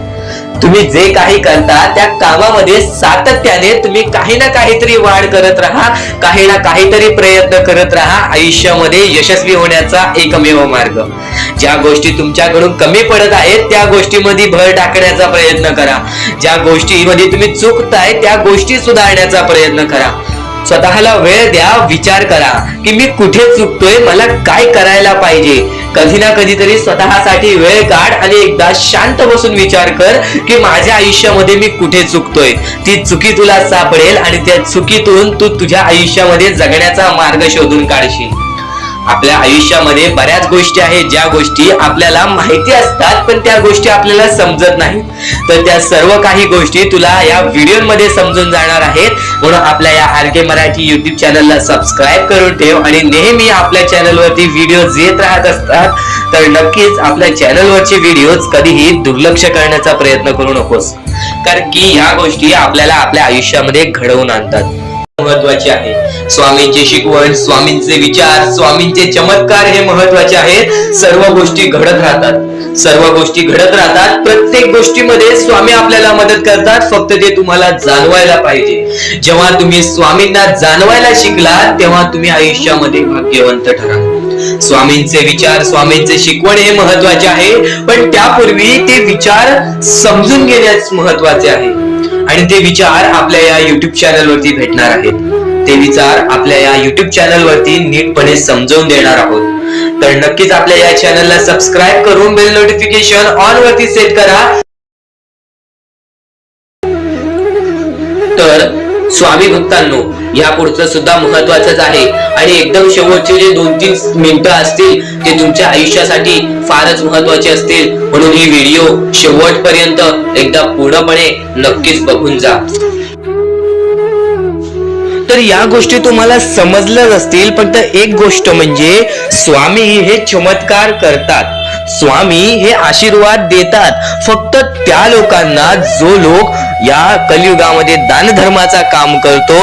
तुम्ही जे काही करता त्या कामामध्ये सातत्याने तुम्ही काही ना काहीतरी वाढ करत राहा, काही ना काहीतरी प्रयत्न करत राहा. आयुष्यामध्ये यशस्वी होण्याचा एकमेव मार्ग. ज्या गोष्टी तुमच्याकडून कमी पडत आहेत त्या गोष्टीमध्ये भर टाकण्याचा प्रयत्न करा. ज्या गोष्टीमध्ये तुम्ही चुकताय त्या गोष्टी सुधारण्याचा प्रयत्न करा. स्वतःला वेळ द्या, विचार करा की मी कुठे चुकतोय, मला काय करायला पाहिजे. कधी ना कधीतरी स्वतःसाठी वेळ काढ आणि एकदा शांत बसून विचार कर की माझ्या आयुष्यामध्ये मी कुठे चुकतोय. ती चुकी तुला सापडेल आणि त्या चुकीतून तू तुझ्या आयुष्यामध्ये जगण्याचा मार्ग शोधून काढशील. आपल्या आयुष्यामध्ये बऱ्याच गोष्टी आहेत ज्या गोष्टी आपल्याला माहिती असतात पण त्या गोष्टी आपल्याला समजत नाहीत. तर त्या सर्व काही गोष्टी तुला या व्हिडिओमध्ये समजून जाणार आहेत. म्हणून आपल्या या RK मराठी YouTube चॅनलला सबस्क्राईब करून ठेव आणि नेहमी आपल्या चॅनलवरती व्हिडिओज येत राहत असतात. तर नक्कीच आपल्या चॅनलवरचे व्हिडिओज कधीही दुर्लक्ष करण्याचा प्रयत्न करू नकोस. कारण की ह्या गोष्टी आपल्याला आपल्या आयुष्यामध्ये घडवून आणतात. महत्वाचे आहे स्वामींची शिकवण, स्वामींचे विचार, स्वामींचे चमत्कार हे महत्वाचे आहेत. सर्व गोष्टी घडत राहतात. प्रत्येक गोष्टीमध्ये स्वामी आपल्याला मदत करतात. फक्त ते तुम्हाला जाणवायला पाहिजे. जेव्हा तुम्ही स्वामींना जाणवायला शिकला तेव्हा तुम्ही आयुष्यामध्ये भाग्यवंत ठराल. स्वामींचे विचार, स्वामींचे शिकवण हे महत्वाचे आहे, पण त्यापूर्वी ते विचार समजून घेण्यास महत्वाचे आहे. आणि ते विचार आपल्या या YouTube चॅनलवरती भेटणार आहेत. ते विचार आपल्या या YouTube चॅनलवरती नीटपणे समजावून देणार आहोत. तर नक्कीच आपल्या या चॅनलला सबस्क्राईब करून बेल नोटिफिकेशन ऑन वरती सेट करा. तर स्वामी भक्तांनो, या पुढचं सुद्धा महत्वाचंच आहे आणि एकदम शेवटचे जे 2-3 मिनिटं असतील ते तुमच्या आयुष्यासाठी फारच महत्वाचे असतील. म्हणून ही व्हिडिओ शेवटपर्यंत एकदा पूर्णपणे नक्कीच बघून जा. तर या गोष्टी तुम्हाला समजल्याच असतील, पण एक गोष्ट म्हणजे स्वामी हे चमत्कार करतात. स्वामी हे आशीर्वाद देतात फक्त त्या लोकांना जो लोक या कलियुगामध्ये दानधर्माचा काम करतो,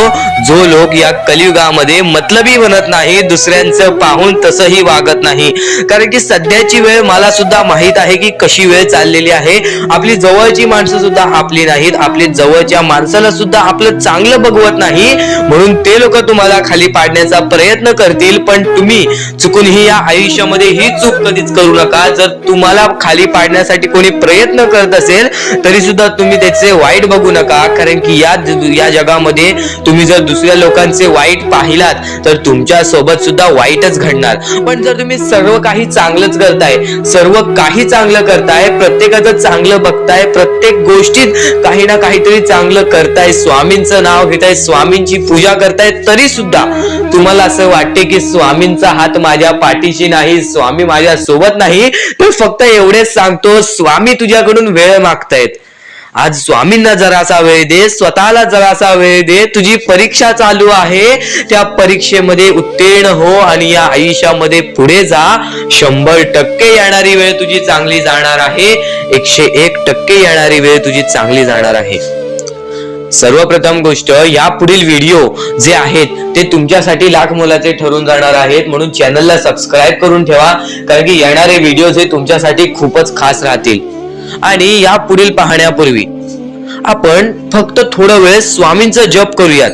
जो लोक या कलियुगामध्ये मतलबी बनत नाही, दुसऱ्यांचं पाहून तसंही वागत नाही. कारण की सध्याची वेळ मला सुद्धा माहित आहे की कशी वेळ चाललेली आहे. आपली जवळची माणसं सुद्धा आपली नाहीत, आपली जवळच्या माणसाला सुद्धा आपलं चांगलं बघवत नाही. म्हणून ते लोक तुम्हाला खाली पाडण्याचा प्रयत्न करतील, पण तुम्ही चुकूनही या आयुष्यामध्ये ही चूक कधीच करू नका. जर तुम्हाला खाली पाडण्यासाठी कोणी प्रयत्न करत असेल तरी सुद्धा तुम्ही त्याचे वाईट बघू नका. कारण की या जगामध्ये तुम्ही जर दुसऱ्या लोकांचे वाईट पाहिलात तर तुमच्या सोबत सुद्धा वाईटच घडणार. पण जर तुम्ही सर्व काही चांगलंच करताय, सर्व काही चांगलं करताय, प्रत्येकाचं चांगलं बघताय, प्रत्येक गोष्टीत काही ना काहीतरी चांगलं करताय, स्वामींचं नाव घेताय, स्वामींची पूजा करताय, तरी सुद्धा तुम्हाला असं वाटते की स्वामींचा हात माझ्या पाठीशी नाही, स्वामी माझ्या सोबत नाही, तर फक्त एवढेच सांगतो, स्वामी तुझ्याकडून वेळ मागतायत. आज स्वामींना जरासा वेळ दे, स्वतःला जरासा वेळ दे. तुझी परीक्षा चालू आहे, त्या परीक्षेमध्ये उत्तीर्ण हो आणि या आयुष्यामध्ये पुढे जा. 100% येणारी वेळ तुझी चांगली जाणार आहे. 101% येणारी वेळ तुझी चांगली जाणार आहे. सर्वप्रथम गोष्ट, या पुढील व्हिडिओ जे आहेत ते तुमच्यासाठी लाख मोलाचे ठरून जाणार आहेत, म्हणून चॅनलला सबस्क्राईब करून ठेवा, कारण की येणारे व्हिडिओ हे तुमच्यासाठी खूपच खास राहतील. आणि या पुढील पाहण्यापूर्वी आपण फक्त थोडा वेळ स्वामींचा जप करूयात.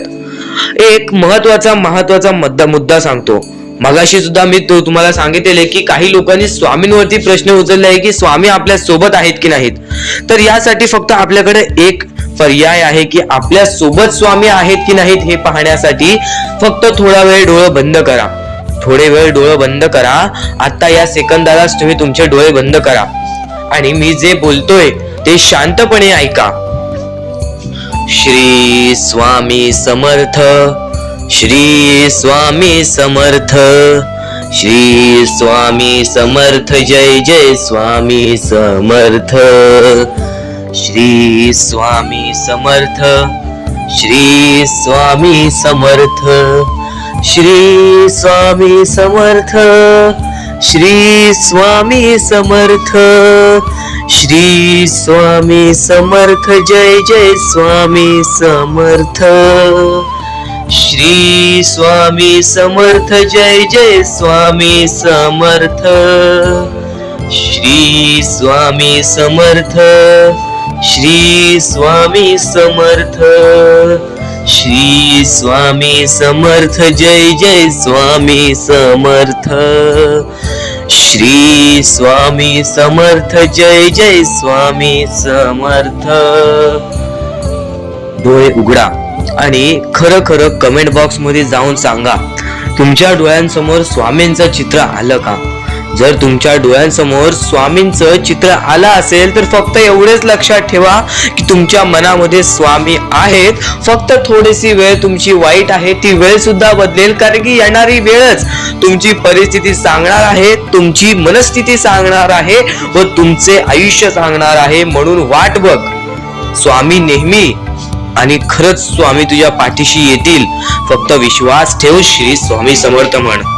एक महत्वाचा मुद्दा सांगतो. मगाशी सुद्धा मी तुम्हाला सांगितले की काही लोकांनी स्वामींवरती प्रश्न उचलले आहे की स्वामी आपल्या सोबत आहेत की नाहीत. तर यासाठी फक्त आपल्याकडे एक पर्याय आहे की आपल्या सोबत स्वामी आहेत की नाहीत हे पाहण्यासाठी फक्त थोडा वेळ डोळे बंद करा. थोडे वेळ डोळे बंद करा. आता या सेकंदालाच तुम्ही तुमचे डोळे बंद करा आणि मी जे बोलतोय ते शांतपणे ऐका. श्री स्वामी समर्थ, श्री स्वामी समर्थ, श्री स्वामी समर्थ, जय जय स्वामी समर्थ. श्री स्वामी समर्थ, श्री स्वामी समर्थ, श्री स्वामी समर्थ, श्री स्वामी समर्थ, श्री स्वामी समर्थ, जय जय स्वामी समर्थ. श्री स्वामी समर्थ, जय जय स्वामी समर्थ. श्री स्वामी समर्थ, श्री स्वामी समर्थ, श्री स्वामी समर्थ, जय जय स्वामी समर्थ. श्री स्वामी समर्थ, जय जय स्वामी समर्थ. डोळे उघडा आणि खरं कमेंट बॉक्स मध्ये जाऊन सांगा, तुमच्या डोळ्यांसमोर स्वामींचं चित्र आलं का? जर तुमच्या डोळ्यांसमोर स्वामींचं चित्र आलं असेल तर फक्त एवढेच लक्षात ठेवा की तुमच्या मनामध्ये स्वामी आहेत. फक्त थोडीशी वेळ तुमची वाईट आहे, ती वेळ सुद्धा बदलेल, कारण की येणारी वेळच तुमची परिस्थिती सांगणार आहे, तुमची मनस्थिती सांगणार आहे व तुमचे आयुष्य सांगणार आहे. म्हणून वाट बघ, स्वामी नेहमी आणि खरंच स्वामी तुझ्या पाठीशी येतील. फक्त विश्वास ठेव. श्री स्वामी समर्थ म्हण.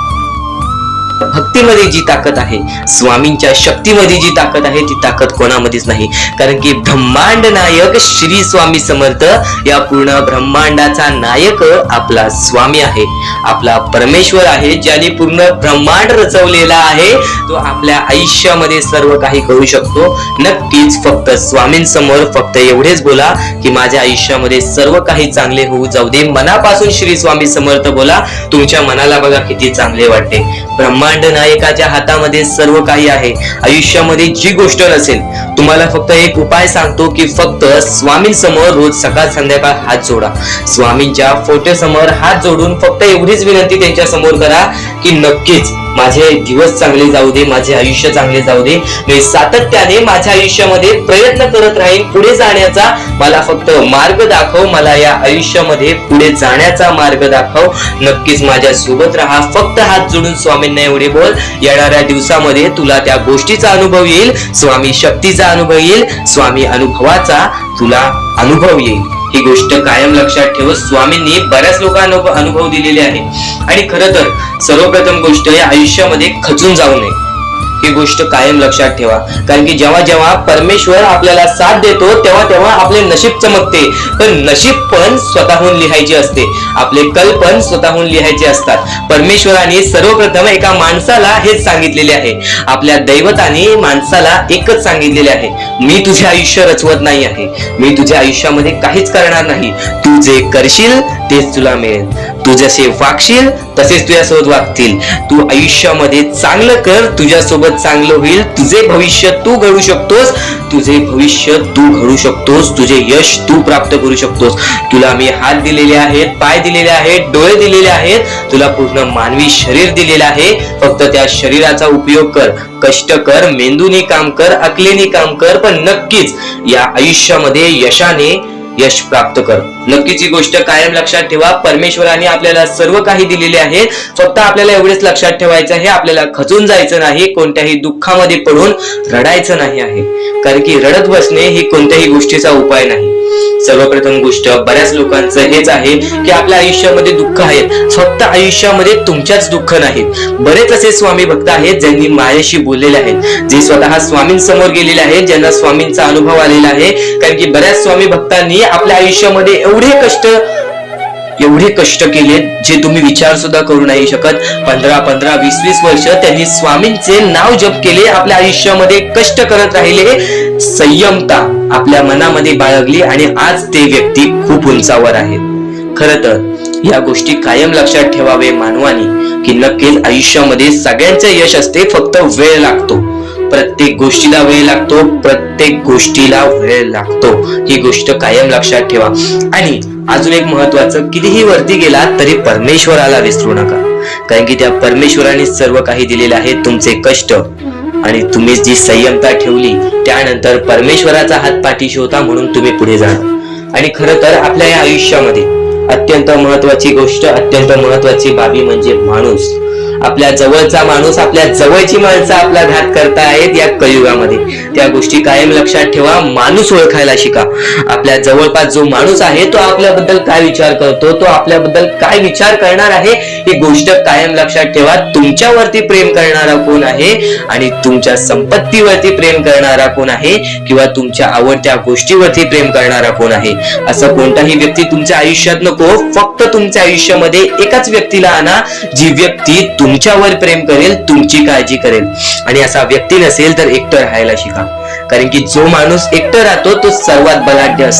भक्तीमध्ये जी ताकद आहे, स्वामींच्या शक्तीमध्ये जी ताकद आहे, ती ताकद कोणामध्येच नाही, कारण की ब्रह्मांड नायक श्री स्वामी समर्थ, या पूर्ण ब्रह्मांडाचा नायक आपला स्वामी आहे, आपला परमेश्वर आहे, ज्याने पूर्ण ब्रह्मांड रचवलेला आहे. तो आपल्या आयुष्यामध्ये सर्व काही करू शकतो. नक्कीच फक्त स्वामींसमोर फक्त एवढेच बोला की माझ्या आयुष्यामध्ये सर्व काही चांगले होऊ जाऊ दे. मनापासून श्री स्वामी समर्थ बोला. तुमच्या मनाला बघा किती चांगले वाटते. ब्रह्मांड नायकाच्या हातामध्ये सर्व काही आहे. आयुष्यामध्ये जी गोष्ट नसेल, तुम्हाला फक्त एक उपाय सांगतो की फक्त स्वामींसमोर रोज सकाळ संध्याकाळ हात जोडा. स्वामींच्या फोटो समोर हात जोडून फक्त एवढीच विनंती त्यांच्या समोर करा की नक्कीच माझे दिवस चांगले जाऊ दे, माझे आयुष्य चांगले जाऊ दे. मी सातत्याने माझ्या आयुष्यामध्ये प्रयत्न करत राहीन पुढे जाण्याचा. मला फक्त मार्ग दाखव, मला या आयुष्यामध्ये पुढे जाण्याचा मार्ग दाखव. नक्कीच माझ्या सोबत राहा. फक्त हात जोडून स्वामींना एवढे बोल. येणाऱ्या दिवसामध्ये तुला त्या गोष्टीचा अनुभव येईल, स्वामी शक्तीचा अनुभव येईल, स्वामी अनुभवाचा तुला अनुभव येईल. ही गोष्ट कायम लक्षात ठेव. स्वामींनी बऱ्याच लोकांना अनुभव दिलेले आहे. आणि खरं तर सर्वप्रथम गोष्ट या आयुष्यामध्ये खचून जाऊ नये, ही गोष्ट कायम लक्षात ठेवा. कारण की जेव्हा जेव्हा परमेश्वर आपल्याला साथ देतो तेव्हा तेव्हा आपले नशीब चमकते. पण नशीब पण स्वतःहून लिहायचे असते, आपले कल पण स्वतःहून लिहायचे असतात. परमेश्वराने सर्वप्रथम एका माणसाला हेच सांगितलेले आहे. आपल्या दैवताने माणसाला एकच सांगितलेले आहे, मी तुझे आयुष्य रचवत नाही आहे, मी तुझ्या आयुष्यामध्ये काहीच करणार नाही. तू जे करशील तेच तुला मिळेल. तू जसे वागशील तसेच तुझ्यासोबत वागतील. तू आयुष्यामध्ये चांगलं कर, तुझ्यासोबत चांगलं होईल. तुझे भविष्य तू घडू शकतोस, तुझे भविष्य तू घडू शकतोस, तुझे यश तू प्राप्त करू शकतोस. तुला मी हात दिलेले आहेत, पाय दिलेले आहेत, डोळे दिलेले आहेत, तुला पूर्ण मानवी शरीर दिलेले आहे. फक्त त्या शरीराचा उपयोग कर, कष्ट कर, मेंदूने काम कर, अकलेने काम कर, पण नक्कीच या आयुष्यामध्ये यशाने यश प्राप्त कर. नक्कीच ही गोष्ट कायम लक्षात ठेवा. परमेश्वराने आपल्याला सर्व काही दिलेले आहे. फक्त आपल्याला एवढेच लक्षात ठेवायचं आहे, आपल्याला खचून जायचं नाही, कोणत्याही दुःखामध्ये पडून रडायचं नाही आहे. कारण की रडत बसणे ही कोणत्याही गोष्टीचा उपाय नाही. सर्वप्रथम गोष्ट बऱ्याच लोकांचं हेच आहे की आपल्या आयुष्यामध्ये दुःख आहेत, फक्त आयुष्यामध्ये तुमच्याच दुःख नाहीत. बरेच असे स्वामी भक्त आहेत ज्यांनी माझ्याशी बोललेले आहेत, जे स्वतः स्वामींसमोर गेलेले आहेत, ज्यांना स्वामींचा अनुभव आलेला आहे. कारण की बऱ्याच स्वामी भक्तांनी आपल्या आयुष्यामध्ये एवढे कष्ट केले जे तुम्ही विचार सुद्धा करू नाही शकत. 15, 20 वर्ष त्यांनी स्वामींचे नाव जप केले, आपल्या आयुष्यामध्ये कष्ट करत राहिले, संयमता आपल्या मनामध्ये बाळगली आणि आज ते व्यक्ती खूप उंचावर आहेत. खरं तर या गोष्टी कायम लक्षात ठेवावे मानवानी की नक्कीच आयुष्यामध्ये सगळ्यांचं यश असते, फक्त वेळ लागतो. प्रत्येक गोष्टीला वेळ लागतो, प्रत्येक गोष्टीला वेळ लागतो. ही गोष्ट कायम लक्षात ठेवा. आणि अजून एक महत्वाचं, कितीही वरती गेला तरी परमेश्वराला विसरू नका. कारण की त्या परमेश्वराने सर्व काही दिलेले आहे. तुमचे कष्ट आणि तुम्ही जी संयमता ठेवली, त्यानंतर परमेश्वराचा हात पाठीशी होता म्हणून तुम्ही पुढे जाणार. आणि खरं तर आपल्या या आयुष्यामध्ये अत्यंत महत्वाची गोष्ट, अत्यंत महत्वाची बाबी म्हणजे माणूस. आपल्या जवळचा माणूस, आपल्या जवळची माणसं आपला घात करतायत या कलियुगामध्ये. त्या गोष्टी कायम लक्षात ठेवा. माणूस ओळखायला शिका. आपल्या जवळपास जो माणूस आहे तो आपल्याबद्दल काय विचार करतो, तो आपल्याबद्दल काय विचार करणार आहे, ही गोष्ट कायम लक्षात ठेवा. तुमच्यावरती प्रेम करणारा कोण आहे आणि तुमच्या संपत्तीवरती प्रेम करणारा कोण आहे किंवा तुमच्या आवडत्या गोष्टीवरती प्रेम करणारा कोण आहे, असं कोणताही व्यक्ती तुमच्या आयुष्यात नको. फक्त तुमच्या आयुष्यामध्ये एकाच व्यक्तीला आणा, जी व्यक्ती तुमच्यावर प्रेम करेल, तुमची काळजी करेल. आणि असा व्यक्ती नसेल तर एकटं राहायला शिका. कारण की जो माणूस एकटं राहतो तो सर्वात बलाढ्य असतो.